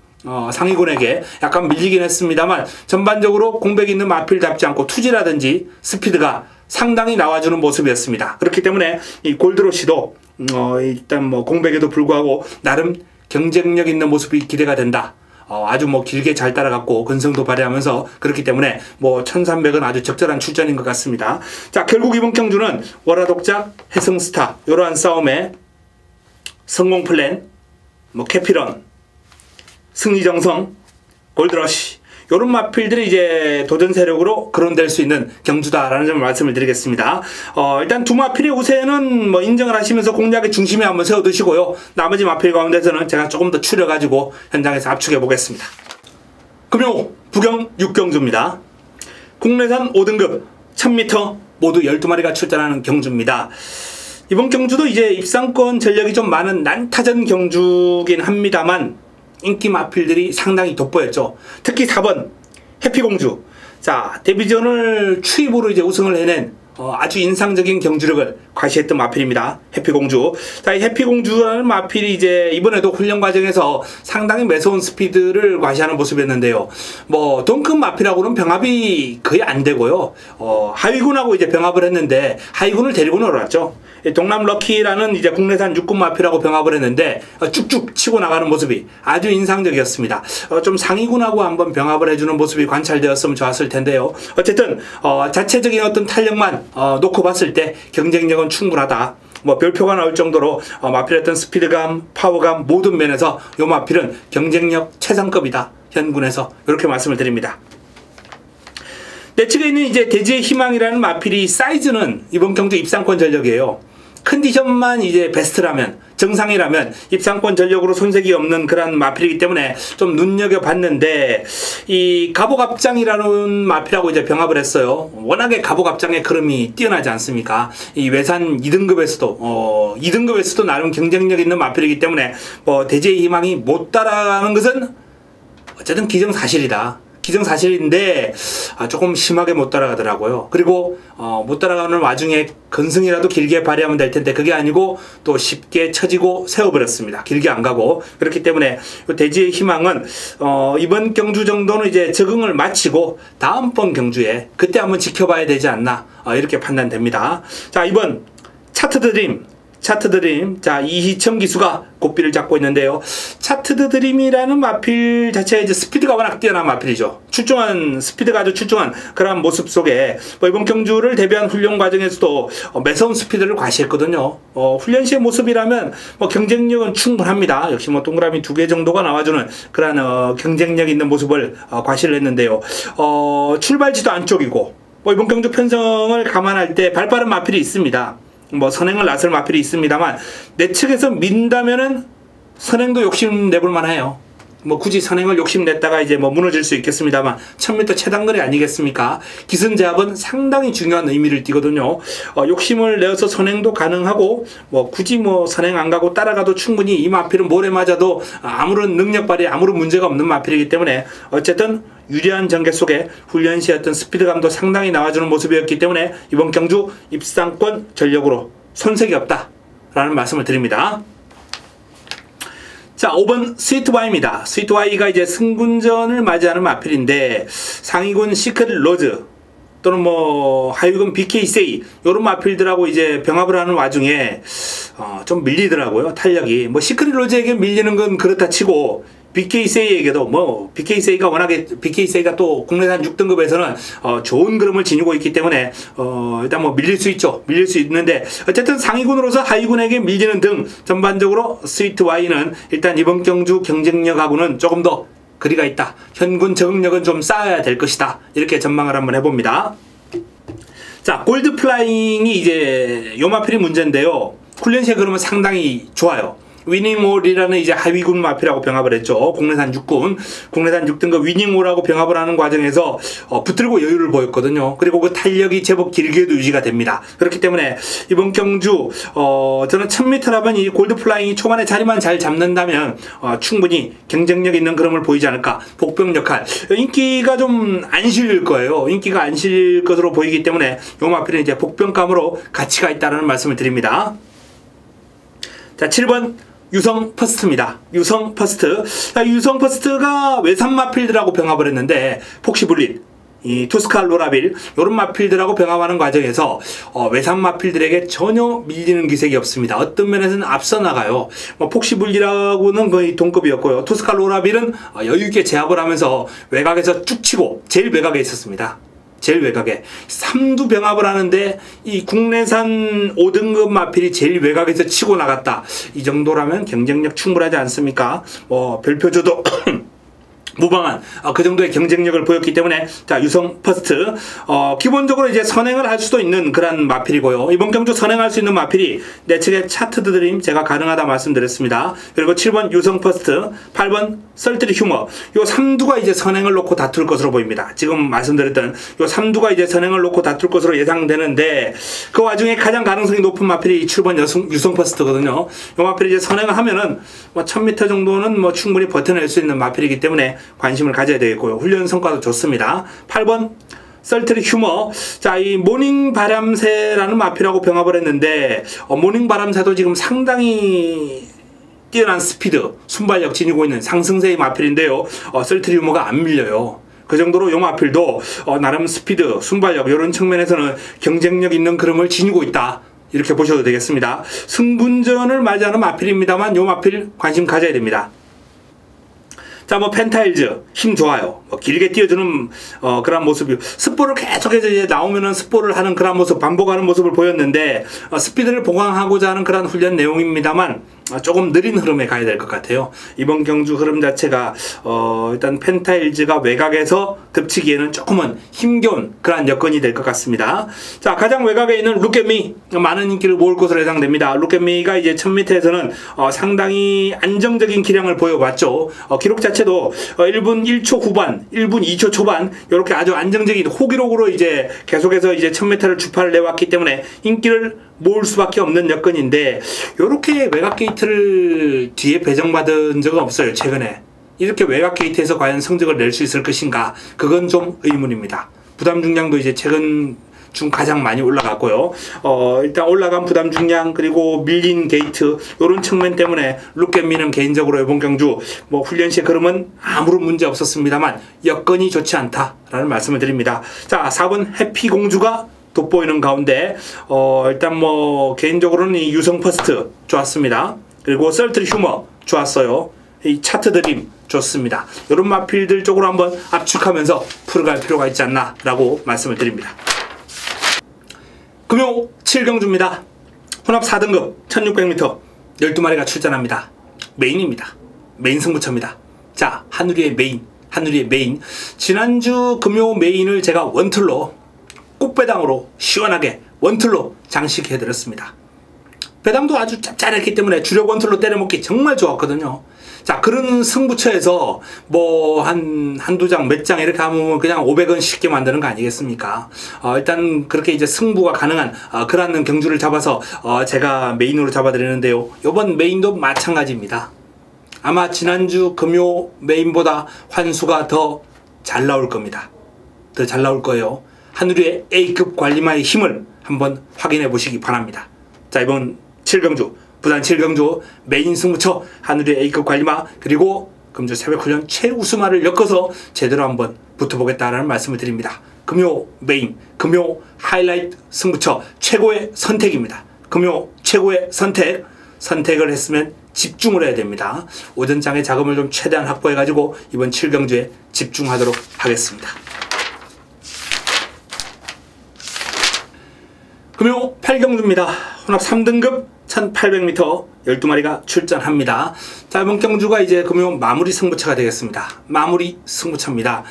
상위군에게 약간 밀리긴 했습니다만 전반적으로 공백이 있는 마필답지 않고 투지라든지 스피드가 상당히 나와주는 모습이었습니다. 그렇기 때문에 이 골드로시도 일단 뭐 공백에도 불구하고 나름 경쟁력 있는 모습이 기대가 된다. 아주 뭐 길게 잘 따라갔고 근성도 발휘하면서 그렇기 때문에 뭐 1300은 아주 적절한 출전인 것 같습니다. 자, 결국 이번 경주는 월화독작, 해성스타 이러한 싸움에 성공플랜, 뭐 캐피런, 승리정성, 골드러시 이런 마필들이 이제 도전 세력으로 거론될 수 있는 경주다라는 점을 말씀을 드리겠습니다. 일단 두 마필의 우세는 뭐 인정을 하시면서 공략의 중심에 한번 세워두시고요. 나머지 마필 가운데서는 제가 조금 더 추려가지고 현장에서 압축해 보겠습니다. 금요 부경 6경주입니다. 국내산 5등급 1000m 모두 12마리가 출전하는 경주입니다. 이번 경주도 이제 입상권 전력이 좀 많은 난타전 경주긴 합니다만 인기 마필들이 상당히 돋보였죠. 특히 4번 해피공주. 자, 데뷔전을 추입으로 이제 우승을 해낸 아주 인상적인 경주력을 과시했던 마필입니다. 해피공주. 자, 이 해피공주라는 마필이 이제 이번에도 훈련 과정에서 상당히 매서운 스피드를 과시하는 모습이었는데요. 뭐 동급 마필하고는 병합이 거의 안 되고요. 하위군하고 이제 병합을 했는데 하위군을 데리고 놀았죠. 동남 럭키라는 이제 국내산 육군 마필하고 병합을 했는데 쭉쭉 치고 나가는 모습이 아주 인상적이었습니다. 좀 상위군하고 한번 병합을 해주는 모습이 관찰되었으면 좋았을 텐데요. 어쨌든 자체적인 어떤 탄력만 놓고 봤을 때 경쟁력은 충분하다. 뭐 별표가 나올 정도로 마필의 어떤 스피드감, 파워감 모든 면에서 이 마필은 경쟁력 최상급이다. 현군에서 이렇게 말씀을 드립니다. 내측에 있는 이제 대지의 희망이라는 마필이 사이즈는 이번 경주 입상권 전력이에요. 컨디션만 이제 베스트라면, 정상이라면 입상권 전력으로 손색이 없는 그런 마필이기 때문에 좀 눈여겨봤는데, 이 갑오갑장이라는 마필하고 이제 병합을 했어요. 워낙에 갑오갑장의 흐름이 뛰어나지 않습니까? 이 외산 2등급에서도 나름 경쟁력 있는 마필이기 때문에 대지의 희망이 못 따라가는 것은 어쨌든 기정사실이다. 기정사실인데 조금 심하게 못 따라가더라고요. 그리고 못 따라가는 와중에 근승이라도 길게 발휘하면 될 텐데 그게 아니고 또 쉽게 처지고 세워버렸습니다. 길게 안 가고. 그렇기 때문에 대지의 희망은 이번 경주 정도는 이제 적응을 마치고 다음번 경주에 그때 한번 지켜봐야 되지 않나 이렇게 판단됩니다. 자, 이번 차트드림. 자, 이희청 기수가 고삐를 잡고 있는데요. 차트드 드림이라는 마필 자체가 이제 스피드가 워낙 뛰어난 마필이죠. 스피드가 아주 출중한 그런 모습 속에 이번 경주를 대비한 훈련 과정에서도 매서운 스피드를 과시했거든요. 훈련 시의 모습이라면 경쟁력은 충분합니다. 역시 동그라미 2개 정도가 나와주는 그런 경쟁력 있는 모습을 과시를 했는데요. 출발지도 안쪽이고 이번 경주 편성을 감안할 때 발빠른 마필이 있습니다. 선행을 나설 마필이 있습니다만 내 측에서 민다면은 선행도 욕심내볼 만해요. 굳이 선행을 욕심냈다가 이제 무너질 수 있겠습니다만 1000m 최단거리 아니겠습니까? 기선제압은 상당히 중요한 의미를 띠거든요. 욕심을 내어서 선행도 가능하고 굳이 선행 안 가고 따라가도 충분히 이 마필은 모래 맞아도 아무런 능력 발휘에 아무런 문제가 없는 마필이기 때문에 어쨌든 유리한 전개 속에 훈련 시의 어떤 스피드감도 상당히 나와주는 모습이었기 때문에 이번 경주 입상권 전력으로 손색이 없다라는 말씀을 드립니다. 자, 5번 스위트와이입니다. 스위트와이가 이제 승군전을 맞이하는 마필인데 상위군 시크릿 로즈 또는 하위군 BK세이 이런 마필들하고 이제 병합을 하는 와중에 좀 밀리더라고요. 탄력이. 시크릿 로즈에게 밀리는 건 그렇다 치고 BK세이에게도 BK세이가 워낙에 BK세이가 또 국내산 6등급에서는 좋은 그림을 지니고 있기 때문에 일단 밀릴 수 있죠. 밀릴 수 있는데 어쨌든 상위군으로서 하위군에게 밀리는 등 전반적으로 스위트와이는 일단 이번 경주 경쟁력하고는 조금 더 거리가 있다. 현군 적응력은 좀 쌓아야 될 것이다. 이렇게 전망을 한번 해봅니다. 자, 골드플라잉이 이제 요 마필이 문제인데요. 훈련시의 그림은 상당히 좋아요. 위닝홀이라는 이제 하위군 마필하고 병합을 했죠. 국내산 6등급 위닝홀하고 병합을 하는 과정에서 붙들고 여유를 보였거든요. 그리고 그 탄력이 제법 길게도 유지가 됩니다. 그렇기 때문에 이번 경주 저는 1000m라면 이 골드플라잉이 초반에 자리만 잘 잡는다면 충분히 경쟁력 있는 그림을 보이지 않을까. 복병 역할 인기가 좀 안 실릴 거예요. 인기가 안 실릴 것으로 보이기 때문에 이 마필은 이제 복병감으로 가치가 있다는 말씀을 드립니다. 자, 7번 유성 퍼스트입니다. 유성 퍼스트. 유성 퍼스트가 외산 마필들하고 병합을 했는데 폭시불린, 이 투스칼 로라빌 이런 마필들하고 병합하는 과정에서 외산 마필들에게 전혀 밀리는 기색이 없습니다. 어떤 면에서는 앞서 나가요. 폭시불리라고는 거의 동급이었고요. 투스칼 로라빌은 여유있게 제압을 하면서 외곽에서 쭉 치고 제일 외곽에 있었습니다. 제일 외곽에 3두 병합을 하는데 이 국내산 5등급 마필이 제일 외곽에서 치고 나갔다. 이 정도라면 경쟁력 충분하지 않습니까? 별표줘도 무방한 그 정도의 경쟁력을 보였기 때문에 자, 유성 퍼스트 기본적으로 이제 선행을 할 수도 있는 그런 마필이고요. 이번 경주 선행할 수 있는 마필이 내 측의 차트드 드림 제가 가능하다 말씀드렸습니다. 그리고 7번 유성 퍼스트, 8번 썰트리 휴머 요 3두가 이제 선행을 놓고 다툴 것으로 보입니다. 지금 말씀드렸던 요 3두가 이제 선행을 놓고 다툴 것으로 예상되는데 그 와중에 가장 가능성이 높은 마필이 7번 유성 퍼스트거든요. 요 마필이 이제 선행을 하면은 1000m 정도는 충분히 버텨낼 수 있는 마필이기 때문에 관심을 가져야 되겠고요. 훈련 성과도 좋습니다. 8번 썰트리 휴머. 자, 이 모닝 바람새라는 마필하고 병합을 했는데 모닝 바람새도 지금 상당히 뛰어난 스피드, 순발력 지니고 있는 상승세의 마필인데요. 썰트리 휴머가 안 밀려요. 그 정도로 요 마필도 나름 스피드, 순발력 이런 측면에서는 경쟁력 있는 그림을 지니고 있다. 이렇게 보셔도 되겠습니다. 승분전을 맞이하는 마필입니다만 요 마필 관심 가져야 됩니다. 자, 뭐 펜타일즈 힘 좋아요. 길게 띄워주는 그런 모습이, 스포를 계속해서 이제 나오면은 스포를 하는 그런 모습, 반복하는 모습을 보였는데 스피드를 보강하고자 하는 그런 훈련 내용입니다만 조금 느린 흐름에 가야 될 것 같아요. 이번 경주 흐름 자체가 일단 펜타일즈가 외곽에서 덮치기에는 조금은 힘겨운 그러한 여건이 될 것 같습니다. 자, 가장 외곽에 있는 룩앤미, 많은 인기를 모을 것으로 예상됩니다. 룩앤미가 이제 1000m에서는 상당히 안정적인 기량을 보여왔죠. 기록 자체도 1분 1초 후반, 1분 2초 초반 이렇게 아주 안정적인 호기록으로 이제 계속해서 이제 1000m를 주파를 내왔기 때문에 인기를 모을 수밖에 없는 여건인데, 요렇게 외곽 게이트를 뒤에 배정받은 적은 없어요. 최근에 이렇게 외곽 게이트에서 과연 성적을 낼 수 있을 것인가, 그건 좀 의문입니다. 부담 중량도 이제 최근 중 가장 많이 올라갔고요. 일단 올라간 부담 중량 그리고 밀린 게이트 이런 측면 때문에 룩앤미는 개인적으로 이번 경주 뭐 훈련 시의 걸음은 아무런 문제 없었습니다만 여건이 좋지 않다라는 말씀을 드립니다. 자, 4번 해피공주가 돋보이는 가운데 일단 뭐 개인적으로는 이 유성 퍼스트 좋았습니다. 그리고 썰트리 휴머 좋았어요. 이 차트 드림 좋습니다. 이런 마필들 쪽으로 한번 압축하면서 풀어갈 필요가 있지 않나 라고 말씀을 드립니다. 금요 7경주입니다. 혼합 4등급 1600m 12마리가 출전합니다. 메인입니다. 메인 승부처입니다. 자, 한우리의 메인. 지난주 금요 메인을 제가 원툴로 꽃배당으로 시원하게 원툴로 장식해드렸습니다. 배당도 아주 짭짤했기 때문에 주력 원툴로 때려먹기 정말 좋았거든요. 자, 그런 승부처에서 뭐 한두 장, 몇 장 이렇게 하면 그냥 500원 쉽게 만드는 거 아니겠습니까? 일단 그렇게 이제 승부가 가능한 그런 경주를 잡아서 제가 메인으로 잡아드리는데요. 이번 메인도 마찬가지입니다. 아마 지난주 금요 메인보다 환수가 더 잘 나올 겁니다. 더 잘 나올 거예요. 한우리의 A급 관리마의 힘을 한번 확인해 보시기 바랍니다. 자, 이번 7경주, 부산 7경주 메인 승부처 한우리의 A급 관리마, 그리고 금주 새벽훈련 최우수마를 엮어서 제대로 한번 붙어보겠다라는 말씀을 드립니다. 금요 메인, 금요 하이라이트 승부처 최고의 선택입니다. 금요 최고의 선택을 했으면 집중을 해야 됩니다. 오전장의 자금을 좀 최대한 확보해가지고 이번 7경주에 집중하도록 하겠습니다. 금요 8경주입니다. 혼합 3등급 1800m 12마리가 출전합니다. 자, 이번 경주가 이제 금요 마무리 승부처가 되겠습니다. 마무리 승부처입니다.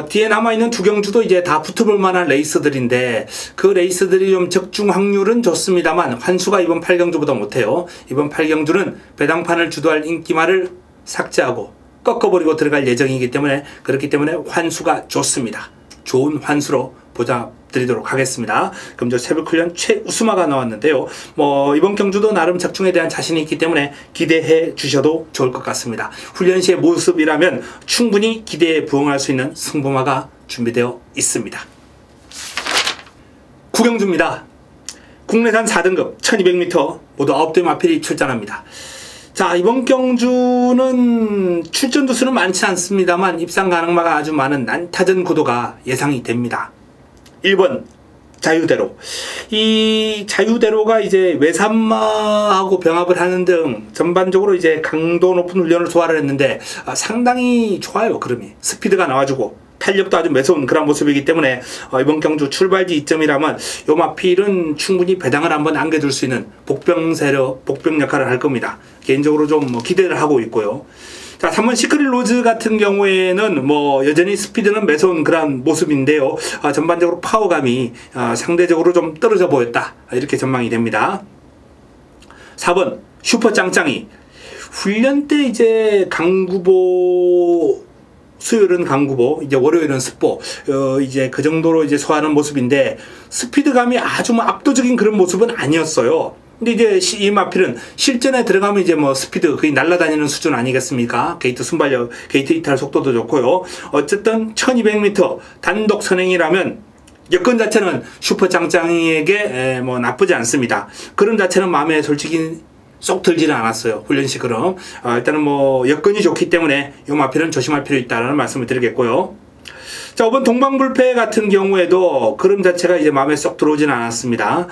뒤에 남아있는 두 경주도 이제 다 붙어볼 만한 레이스들인데 그 레이스들이 좀 적중 확률은 좋습니다만 환수가 이번 8경주보다 못해요. 이번 8경주는 배당판을 주도할 인기마를 삭제하고 꺾어버리고 들어갈 예정이기 때문에, 그렇기 때문에 환수가 좋습니다. 좋은 환수로 보답드리도록 하겠습니다. 그럼 저 새벽훈련 최우수마가 나왔는데요. 뭐 이번 경주도 나름 적중에 대한 자신이 있기 때문에 기대해 주셔도 좋을 것 같습니다. 훈련 시의 모습이라면 충분히 기대에 부응할 수 있는 승부마가 준비되어 있습니다. 9경주입니다. 국내산 4등급 1200m 모두 9대 마필이 출전합니다. 자, 이번 경주는 출전 두수는 많지 않습니다만 입상 가능마가 아주 많은 난타전 구도가 예상이 됩니다. 1번 자유대로. 이 자유대로가 이제 외산마하고 병합을 하는 등 전반적으로 이제 강도 높은 훈련을 소화를 했는데 상당히 좋아요. 그림이 스피드가 나와주고 탄력도 아주 매서운 그런 모습이기 때문에 이번 경주 출발지 이점이라면 요 마필은 충분히 배당을 한번 안겨줄 수 있는 복병 역할을 할 겁니다. 개인적으로 좀 기대를 하고 있고요. 자, 3번 시크릿 로즈 같은 경우에는 뭐 여전히 스피드는 매서운 그런 모습인데요. 전반적으로 파워감이 상대적으로 좀 떨어져 보였다, 이렇게 전망이 됩니다. 4번 슈퍼 짱짱이. 훈련 때 이제 강구보, 수요일은 강구보, 이제 월요일은 습보, 이제 그 정도로 이제 소화하는 모습인데 스피드감이 아주 뭐 압도적인 그런 모습은 아니었어요. 근데 이제 이 마필은 실전에 들어가면 이제 뭐 스피드 거의 날아다니는 수준 아니겠습니까? 게이트 순발력, 게이트 이탈 속도도 좋고요. 어쨌든 1200m 단독 선행이라면 여건 자체는 슈퍼 짱짱이에게 뭐 나쁘지 않습니다. 그런 자체는 마음에 솔직히 쏙 들지는 않았어요. 훈련식으로. 일단은 뭐 여건이 좋기 때문에 이 마필은 조심할 필요 있다는 말씀을 드리겠고요. 자, 이번 동방불패 같은 경우에도 그림 자체가 이제 마음에 쏙 들어오진 않았습니다.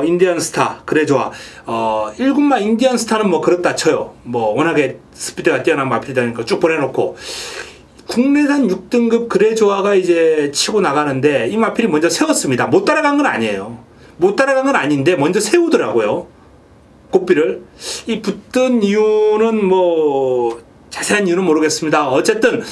인디언 스타, 그래 좋아. 1군마 인디언 스타는 뭐 그렇다 쳐요. 뭐 워낙에 스피드가 뛰어난 마필이다 보니까 쭉 보내놓고. 국내산 6등급 그래 좋아가 이제 치고 나가는데 이 마필이 먼저 세웠습니다. 못 따라간 건 아니에요. 못 따라간 건 아닌데 먼저 세우더라고요. 고삐를. 이 붙던 이유는 뭐 자세한 이유는 모르겠습니다. 어쨌든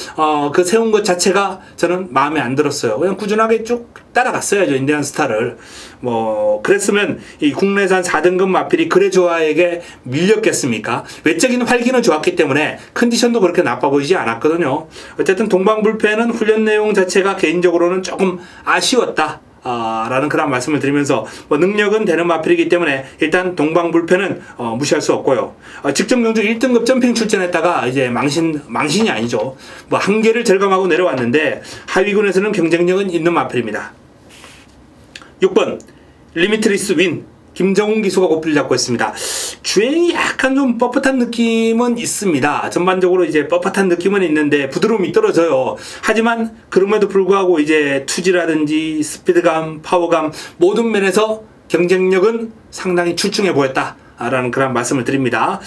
그 세운 것 자체가 저는 마음에 안 들었어요. 그냥 꾸준하게 쭉 따라갔어야죠. 인디언 스타를. 뭐 그랬으면 이 국내산 4등급 마필이 그래 좋아에게 밀렸겠습니까? 외적인 활기는 좋았기 때문에 컨디션도 그렇게 나빠 보이지 않았거든요. 어쨌든 동방불패는 훈련 내용 자체가 개인적으로는 조금 아쉬웠다. 라는 그런 말씀을 드리면서 뭐 능력은 되는 마필이기 때문에 일단 동방불패는 무시할 수 없고요. 직전 경주 1등급 점핑 출전했다가 이제 망신이 아니죠. 뭐 한계를 절감하고 내려왔는데 하위군에서는 경쟁력은 있는 마필입니다. 6번 리미트리스 윈 김정훈 기수가 고삐를 잡고 있습니다. 주행이 약간 좀 뻣뻣한 느낌은 있습니다. 전반적으로 이제 뻣뻣한 느낌은 있는데 부드러움이 떨어져요. 하지만 그럼에도 불구하고 이제 투지라든지 스피드감, 파워감 모든 면에서 경쟁력은 상당히 출중해 보였다. 라는 그런 말씀을 드립니다.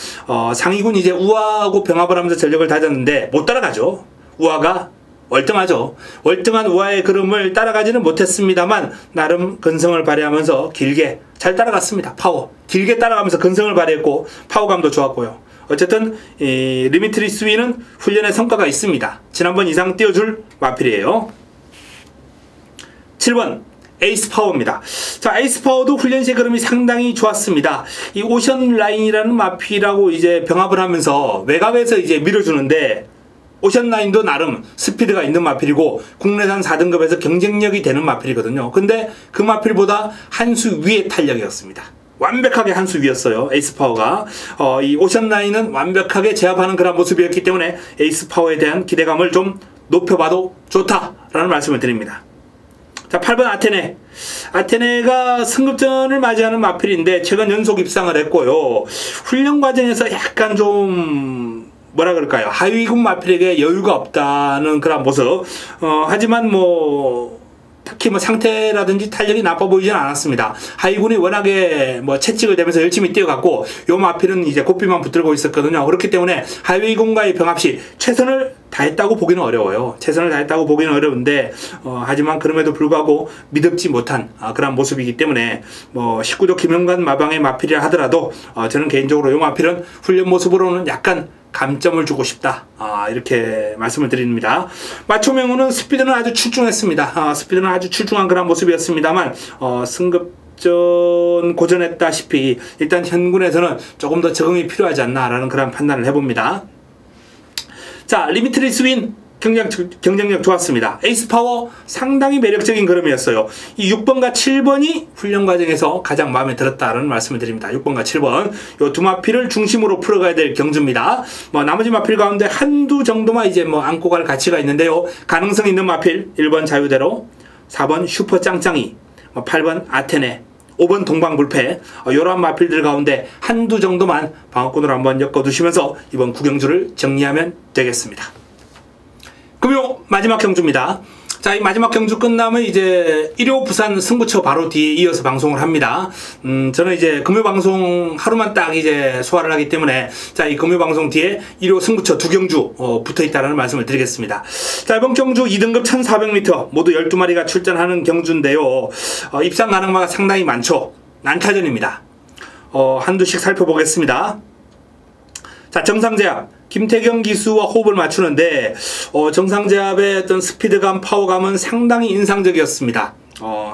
상위군 이제 우아하고 병합을 하면서 전력을 다졌는데 못 따라가죠. 우아가 월등하죠. 월등한 우아의 그름을 따라가지는 못했습니다만 나름 근성을 발휘하면서 길게 잘 따라갔습니다. 파워. 길게 따라가면서 근성을 발휘했고 파워감도 좋았고요. 어쨌든 이 리미트리스 윈은 훈련의 성과가 있습니다. 지난번 이상 띄워줄 마필이에요. 7번 에이스 파워입니다. 자, 에이스 파워도 훈련시 그름이 상당히 좋았습니다. 이 오션 라인이라는 마필하고 이제 병합을 하면서 외곽에서 이제 밀어주는데 오션라인도 나름 스피드가 있는 마필이고 국내산 4등급에서 경쟁력이 되는 마필이거든요. 근데 그 마필보다 한 수 위의 탄력이었습니다. 완벽하게 한 수 위였어요. 에이스 파워가. 이 오션라인은 완벽하게 제압하는 그런 모습이었기 때문에 에이스 파워에 대한 기대감을 좀 높여봐도 좋다라는 말씀을 드립니다. 자, 8번 아테네. 아테네가 승급전을 맞이하는 마필인데 최근 연속 입상을 했고요. 훈련 과정에서 약간 좀 뭐라 그럴까요? 하위군 마필에게 여유가 없다는 그런 모습. 하지만 뭐 특히 뭐 상태라든지 탄력이 나빠 보이지는 않았습니다. 하위군이 워낙에 뭐 채찍을 대면서 열심히 뛰어갔고 요 마필은 이제 고삐만 붙들고 있었거든요. 그렇기 때문에 하위군과의 병합시 최선을 다했다고 보기는 어려워요. 최선을 다했다고 보기는 어려운데 하지만 그럼에도 불구하고 믿음지 못한 그런 모습이기 때문에 뭐 19조 김영관 마방의 마필이라 하더라도 저는 개인적으로 요 마필은 훈련 모습으로는 약간 감점을 주고 싶다. 이렇게 말씀을 드립니다. 마초명우는 스피드는 아주 출중했습니다. 스피드는 아주 출중한 그런 모습이었습니다만 승급전 고전했다시피 일단 현군에서는 조금 더 적응이 필요하지 않나라는 그런 판단을 해봅니다. 자, 리미트리스 윈 경쟁력 좋았습니다. 에이스 파워 상당히 매력적인 걸음이었어요. 이 6번과 7번이 훈련 과정에서 가장 마음에 들었다는 말씀을 드립니다. 6번과 7번 요 두 마필을 중심으로 풀어가야 될 경주입니다. 뭐 나머지 마필 가운데 한두 정도만 이제 뭐 안고 갈 가치가 있는데요. 가능성 있는 마필 1번 자유대로, 4번 슈퍼 짱짱이, 8번 아테네, 5번 동방불패 이러한 마필들 가운데 한두 정도만 방어권으로 한번 엮어두시면서 이번 구경주를 정리하면 되겠습니다. 금요 마지막 경주입니다. 자, 이 마지막 경주 끝나면 이제 일요 부산 승부처 바로 뒤에 이어서 방송을 합니다. 저는 이제 금요 방송 하루만 딱 이제 소화를 하기 때문에 자, 이 금요 방송 뒤에 일요 승부처 두 경주 붙어 있다는 말씀을 드리겠습니다. 자, 이번 경주 2등급 1400m 모두 12마리가 출전하는 경주인데요. 입상 가능마가 상당히 많죠. 난타전입니다. 한두씩 살펴보겠습니다. 자, 정상제압 김태경 기수와 호흡을 맞추는데 정상제압의 어떤 스피드감, 파워감은 상당히 인상적이었습니다.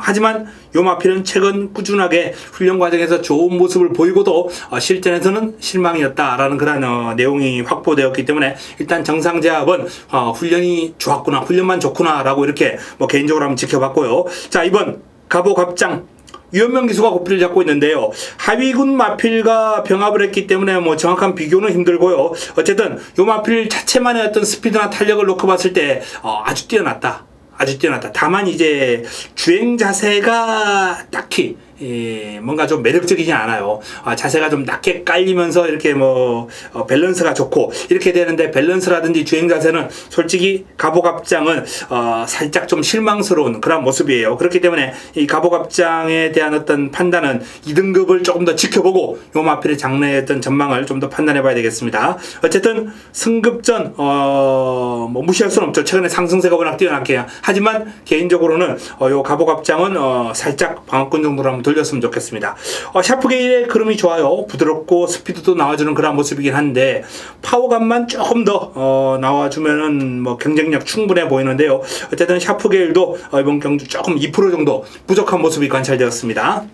하지만 요 마필은 최근 꾸준하게 훈련 과정에서 좋은 모습을 보이고도 실전에서는 실망이었다라는 그런 내용이 확보되었기 때문에 일단 정상제압은 훈련이 좋았구나, 훈련만 좋구나 라고 이렇게 뭐 개인적으로 한번 지켜봤고요. 자, 이번 갑오갑장 유현명 기수가 고삐를 잡고 있는데요. 하위군 마필과 병합을 했기 때문에 뭐 정확한 비교는 힘들고요. 어쨌든 요 마필 자체만의 어떤 스피드나 탄력을 놓고 봤을 때 아주 뛰어났다. 아주 뛰어났다. 다만 이제 주행 자세가 딱히 뭔가 좀 매력적이지 않아요. 자세가 좀 낮게 깔리면서 이렇게 뭐 밸런스가 좋고 이렇게 되는데, 밸런스라든지 주행 자세는 솔직히 가보갑장은 살짝 좀 실망스러운 그런 모습이에요. 그렇기 때문에 이 가보갑장에 대한 어떤 판단은 2등급을 조금 더 지켜보고 요 마필의 장래의 어떤 전망을 좀 더 판단해 봐야 되겠습니다. 어쨌든 승급전 뭐 무시할 수는 없죠. 최근에 상승세가 워낙 뛰어났게. 하지만 개인적으로는 요 가보갑장은 살짝 방어권 정도로 한번 돌렸으면 좋겠습니다. 샤프게일의 그름이 좋아요. 부드럽고 스피드도 나와주는 그런 모습이긴 한데, 파워감만 조금 더 나와주면은 뭐 경쟁력 충분해 보이는데요. 어쨌든 샤프게일도 이번 경주 조금 2% 정도 부족한 모습이 관찰되었습니다.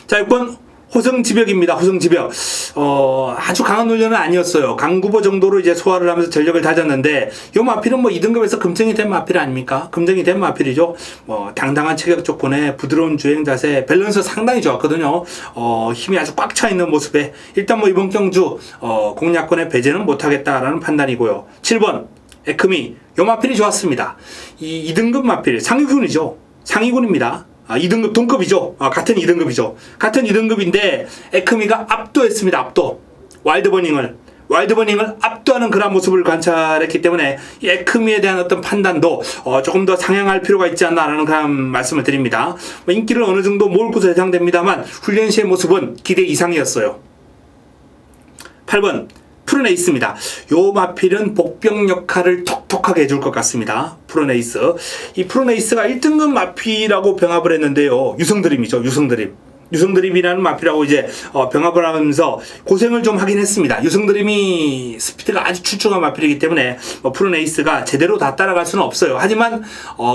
자, 6번 호성지벽입니다. 호성지벽. 아주 강한 훈련은 아니었어요. 강구보 정도로 이제 소화를 하면서 전력을 다졌는데, 요 마필은 뭐 2등급에서 검증이 된 마필 아닙니까? 검증이 된 마필이죠. 당당한 체격 조건에 부드러운 주행 자세, 밸런스 상당히 좋았거든요. 힘이 아주 꽉 차 있는 모습에 일단 뭐 이번 경주 공략권에 배제는 못하겠다라는 판단이고요. 7번 에크미. 요 마필이 좋았습니다. 이 2등급 마필, 상위군이죠. 상위군입니다. 2등급 동급이죠. 같은 2등급이죠. 같은 2등급인데 에크미가 압도했습니다. 압도. 와일드버닝을 압도하는 그런 모습을 관찰했기 때문에 이 에크미에 대한 어떤 판단도 조금 더 상향할 필요가 있지 않나라는 그런 말씀을 드립니다. 인기를 어느 정도 몰고서 예상됩니다만 훈련 시의 모습은 기대 이상이었어요. 8번 푸른에이스입니다. 요 마필은 복병 역할을 톡톡하게 해줄 것 같습니다. 푸른에이스. 이 푸른에이스가 1등급 마필하고 병합을 했는데요. 유성드림이죠. 유성드림이라는 마필하고 이제 병합을 하면서 고생을 좀 하긴 했습니다. 유성드림이 스피드가 아주 출중한 마필이기 때문에 푸른에이스가 제대로 다 따라갈 수는 없어요. 하지만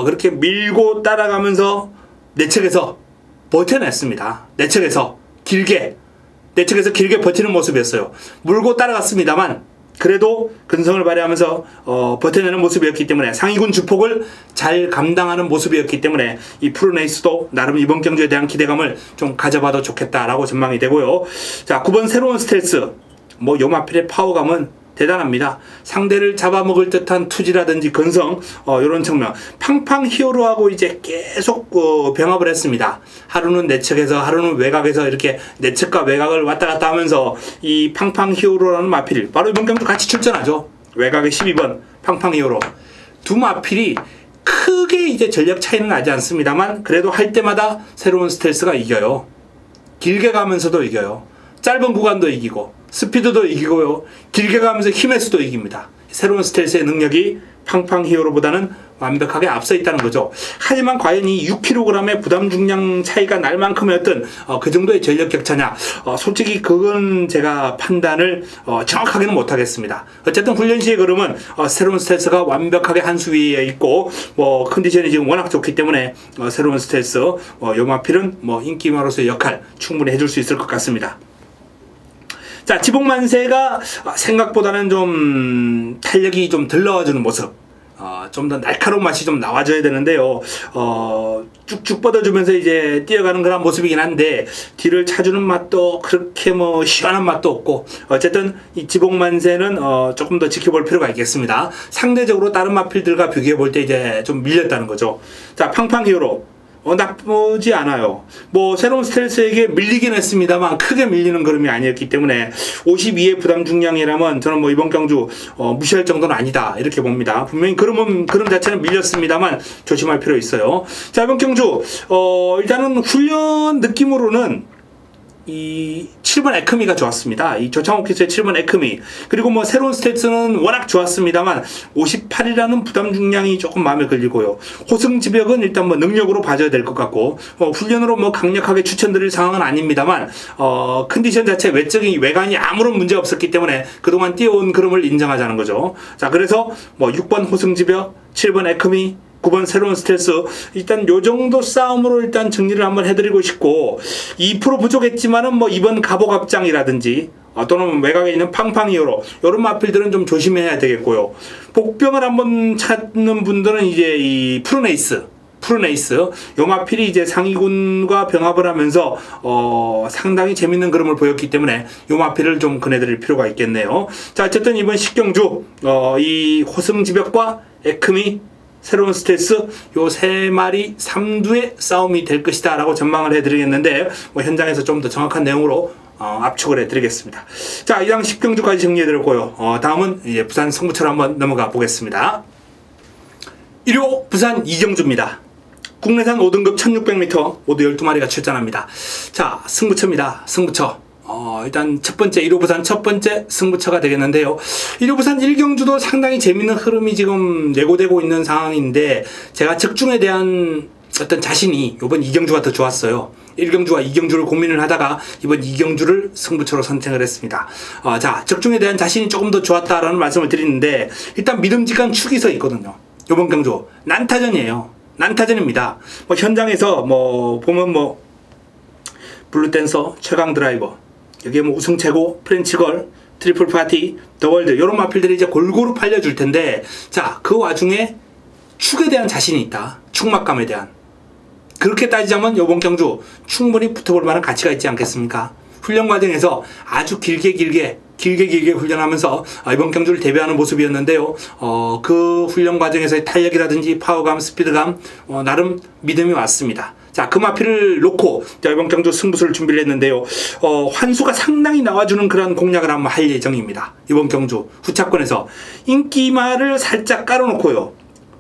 그렇게 밀고 따라가면서 내측에서 버텨냈습니다. 내측에서 길게 버티는 모습이었어요. 물고 따라갔습니다만 그래도 근성을 발휘하면서 버텨내는 모습이었기 때문에, 상위군 주폭을 잘 감당하는 모습이었기 때문에 이 푸른에이스도 나름 이번 경주에 대한 기대감을 좀 가져봐도 좋겠다라고 전망이 되고요. 자, 9번 새로운 스텔스. 뭐 요 마필의 파워감은 대단합니다. 상대를 잡아먹을 듯한 투지라든지 근성, 이런 측면. 팡팡 히어로하고 이제 계속 병합을 했습니다. 하루는 내측에서 하루는 외곽에서 이렇게 내측과 외곽을 왔다 갔다 하면서 이 팡팡 히어로라는 마필, 바로 이번 경주 같이 출전하죠. 외곽의 12번 팡팡 히어로. 두 마필이 크게 이제 전력 차이는 나지 않습니다만 그래도 할 때마다 새로운 스텔스가 이겨요. 길게 가면서도 이겨요. 짧은 구간도 이기고 스피드도 이기고요. 길게 가면서 힘의 수도 이깁니다. 새로운 스텔스의 능력이 팡팡 히어로보다는 완벽하게 앞서 있다는 거죠. 하지만 과연 이 6kg의 부담 중량 차이가 날 만큼의 어떤 그 정도의 전력 격차냐, 솔직히 그건 제가 판단을 정확하게는 못하겠습니다. 어쨌든 훈련 시의 걸음은 새로운 스텔스가 완벽하게 한 수 위에 있고 뭐 컨디션이 지금 워낙 좋기 때문에 새로운 스텔스 요마필은 뭐 인기마로서의 역할 충분히 해줄 수 있을 것 같습니다. 자, 지복만세가 생각보다는 좀 탄력이 좀 덜 나와주는 모습, 좀 더 날카로운 맛이 좀 나와줘야 되는데요. 쭉쭉 뻗어주면서 이제 뛰어가는 그런 모습이긴 한데 뒤를 차주는 맛도 그렇게 뭐 시원한 맛도 없고, 어쨌든 이 지복만세는 조금 더 지켜볼 필요가 있겠습니다. 상대적으로 다른 마필들과 비교해 볼 때 이제 좀 밀렸다는 거죠. 자, 팡팡 히어로. 나쁘지 않아요. 뭐 새로운 스텔스에게 밀리긴 했습니다만 크게 밀리는 걸음이 아니었기 때문에 52의 부담 중량이라면 저는 뭐 이번 경주 무시할 정도는 아니다 이렇게 봅니다. 분명히 걸음 자체는 밀렸습니다만 조심할 필요 있어요. 자, 이번 경주 일단은 훈련 느낌으로는 이 7번 에크미가 좋았습니다. 이 조창욱 기수의 7번 에크미, 그리고 뭐 새로운 스탯은 워낙 좋았습니다만 58이라는 부담 중량이 조금 마음에 걸리고요. 호승지벽은 일단 뭐 능력으로 봐줘야 될 것 같고, 훈련으로 뭐 강력하게 추천드릴 상황은 아닙니다만 컨디션 자체 외관이 아무런 문제 없었기 때문에 그동안 뛰어온 그름을 인정하자는 거죠. 자, 그래서 뭐 6번 호승지벽, 7번 에크미, 9번 새로운 스텔스, 일단 요 정도 싸움으로 일단 정리를 한번 해드리고 싶고, 2% 부족했지만은 뭐 이번 가보갑장이라든지 또는 외곽에 있는 팡팡 히어로 요런 마필들은 좀 조심해야 되겠고요. 복병을 한번 찾는 분들은 이제 이 푸른에이스 프루네이스 요 마필이 이제 상위군과 병합을 하면서 상당히 재밌는 그림을 보였기 때문에 요 마필을 좀 권해드릴 필요가 있겠네요. 자, 어쨌든 이번 식경주 이 호승지벽과 에크미 새로운 스텔스 요 세 마리 3두의 싸움이 될 것이다 라고 전망을 해드리겠는데 뭐 현장에서 좀 더 정확한 내용으로 압축을 해드리겠습니다. 자, 이상 10경주까지 정리해드렸고요. 다음은 이제 부산 승부처로 한번 넘어가 보겠습니다. 1호 부산 2경주입니다. 국내산 5등급 1600m 모두 12마리가 출전합니다. 자, 승부처입니다. 승부처. 일단 첫 번째 1호 부산 첫 번째 승부처가 되겠는데요. 1호 부산 1경주도 상당히 재밌는 흐름이 지금 내고되고 있는 상황인데 제가 적중에 대한 어떤 자신이 이번 2경주가 더 좋았어요. 1경주와 2경주를 고민을 하다가 이번 2경주를 승부처로 선택을 했습니다. 자, 적중에 대한 자신이 조금 더 좋았다라는 말씀을 드리는데 일단 믿음직한 축이 서 있거든요. 이번 경주 난타전이에요. 난타전입니다. 뭐 현장에서 뭐 보면 뭐 블루댄서, 최강 드라이버, 여기에 뭐 우승 최고, 프렌치걸, 트리플 파티, 더월드 이런 마필들이 이제 골고루 팔려줄 텐데 자, 그 와중에 축에 대한 자신이 있다. 축막감에 대한. 그렇게 따지자면 이번 경주 충분히 붙어볼 만한 가치가 있지 않겠습니까? 훈련 과정에서 아주 길게 훈련하면서 이번 경주를 대비하는 모습이었는데요. 그 훈련 과정에서의 탄력이라든지 파워감, 스피드감 나름 믿음이 왔습니다. 자, 그 마필을 놓고 이번 경주 승부수를 준비를 했는데요. 환수가 상당히 나와주는 그런 공략을 한번 할 예정입니다. 이번 경주 후차권에서 인기마를 살짝 깔아놓고요.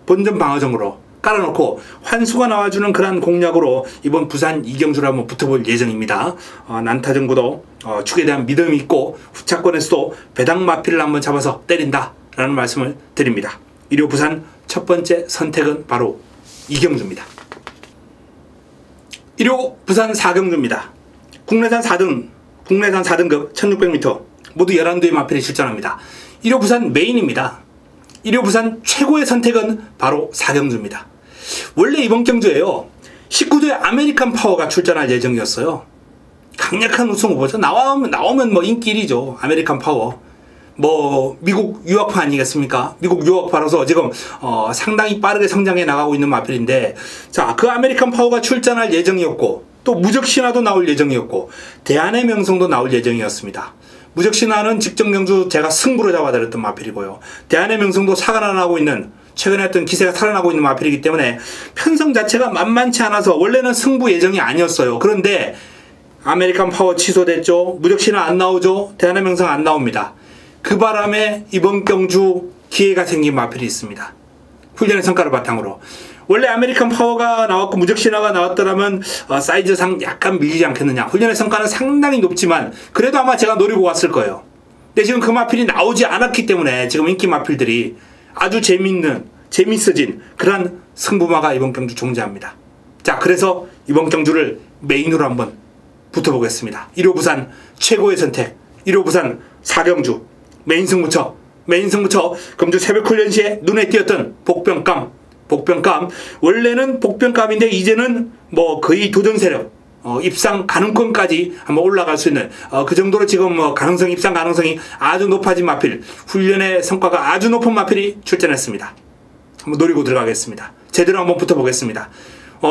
본전 방어정으로 깔아놓고 환수가 나와주는 그런 공략으로 이번 부산 2경주를 한번 붙어볼 예정입니다. 난타전구도 축에 대한 믿음이 있고 후차권에서도 배당 마필을 한번 잡아서 때린다 라는 말씀을 드립니다. 1호 부산 첫 번째 선택은 바로 2경주입니다. 1호 부산 4경주입니다. 국내산 4등급 1600m 모두 11두의 마필이 출전합니다. 1호 부산 메인입니다. 1호 부산 최고의 선택은 바로 4경주입니다. 원래 이번 경주에요 19도의 아메리칸 파워가 출전할 예정이었어요. 강력한 우승 후보죠. 나오면 뭐 인기 1위죠. 아메리칸 파워. 뭐 미국 유학파 아니겠습니까? 미국 유학파로서 지금 상당히 빠르게 성장해 나가고 있는 마필인데 자, 그 아메리칸 파워가 출전할 예정이었고 또 무적신화도 나올 예정이었고 대한의 명성도 나올 예정이었습니다. 무적신화는 직전 경주 제가 승부로 잡아드렸던 마필이고요. 대한의 명성도 살아나고 있는 최근에 했던 기세가 살아나고 있는 마필이기 때문에 편성 자체가 만만치 않아서 원래는 승부 예정이 아니었어요. 그런데 아메리칸 파워 취소됐죠. 무적신화 안 나오죠. 대한의 명성 안 나옵니다. 그 바람에 이번 경주 기회가 생긴 마필이 있습니다. 훈련의 성과를 바탕으로. 원래 아메리칸 파워가 나왔고 무적신화가 나왔더라면 사이즈상 약간 밀리지 않겠느냐. 훈련의 성과는 상당히 높지만 그래도 아마 제가 노리고 왔을 거예요. 근데 지금 그 마필이 나오지 않았기 때문에 지금 인기 마필들이 아주 재밌어진 그런 승부마가 이번 경주 존재합니다. 자, 그래서 이번 경주를 메인으로 한번 붙어보겠습니다. 1호 부산 최고의 선택 1호 부산 4경주 메인 승부처 금주 새벽 훈련 시에 눈에 띄었던 복병감 원래는 복병감인데 이제는 뭐 거의 도전 세력 입상 가능권까지 한번 올라갈 수 있는 그 정도로 지금 뭐 입상 가능성이 아주 높아진 마필, 훈련의 성과가 아주 높은 마필이 출전했습니다. 한번 노리고 들어가겠습니다. 제대로 한번 붙어보겠습니다.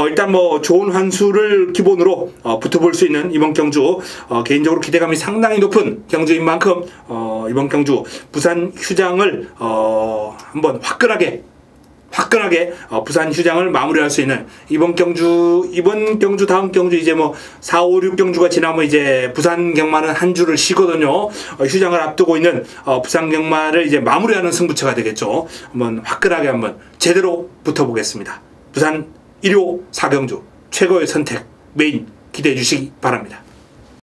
일단 뭐 좋은 환수를 기본으로 붙어볼 수 있는 이번 경주 개인적으로 기대감이 상당히 높은 경주인 만큼 이번 경주 부산 휴장을 한번 화끈하게 부산 휴장을 마무리할 수 있는 이번 경주 다음 경주 이제 뭐 4, 5, 6경주가 지나면 이제 부산 경마는 한 주를 쉬거든요. 휴장을 앞두고 있는 부산 경마를 이제 마무리하는 승부처가 되겠죠. 한번 화끈하게 한번 제대로 붙어보겠습니다. 부산 1호 4경주 최고의 선택 메인 기대해 주시기 바랍니다.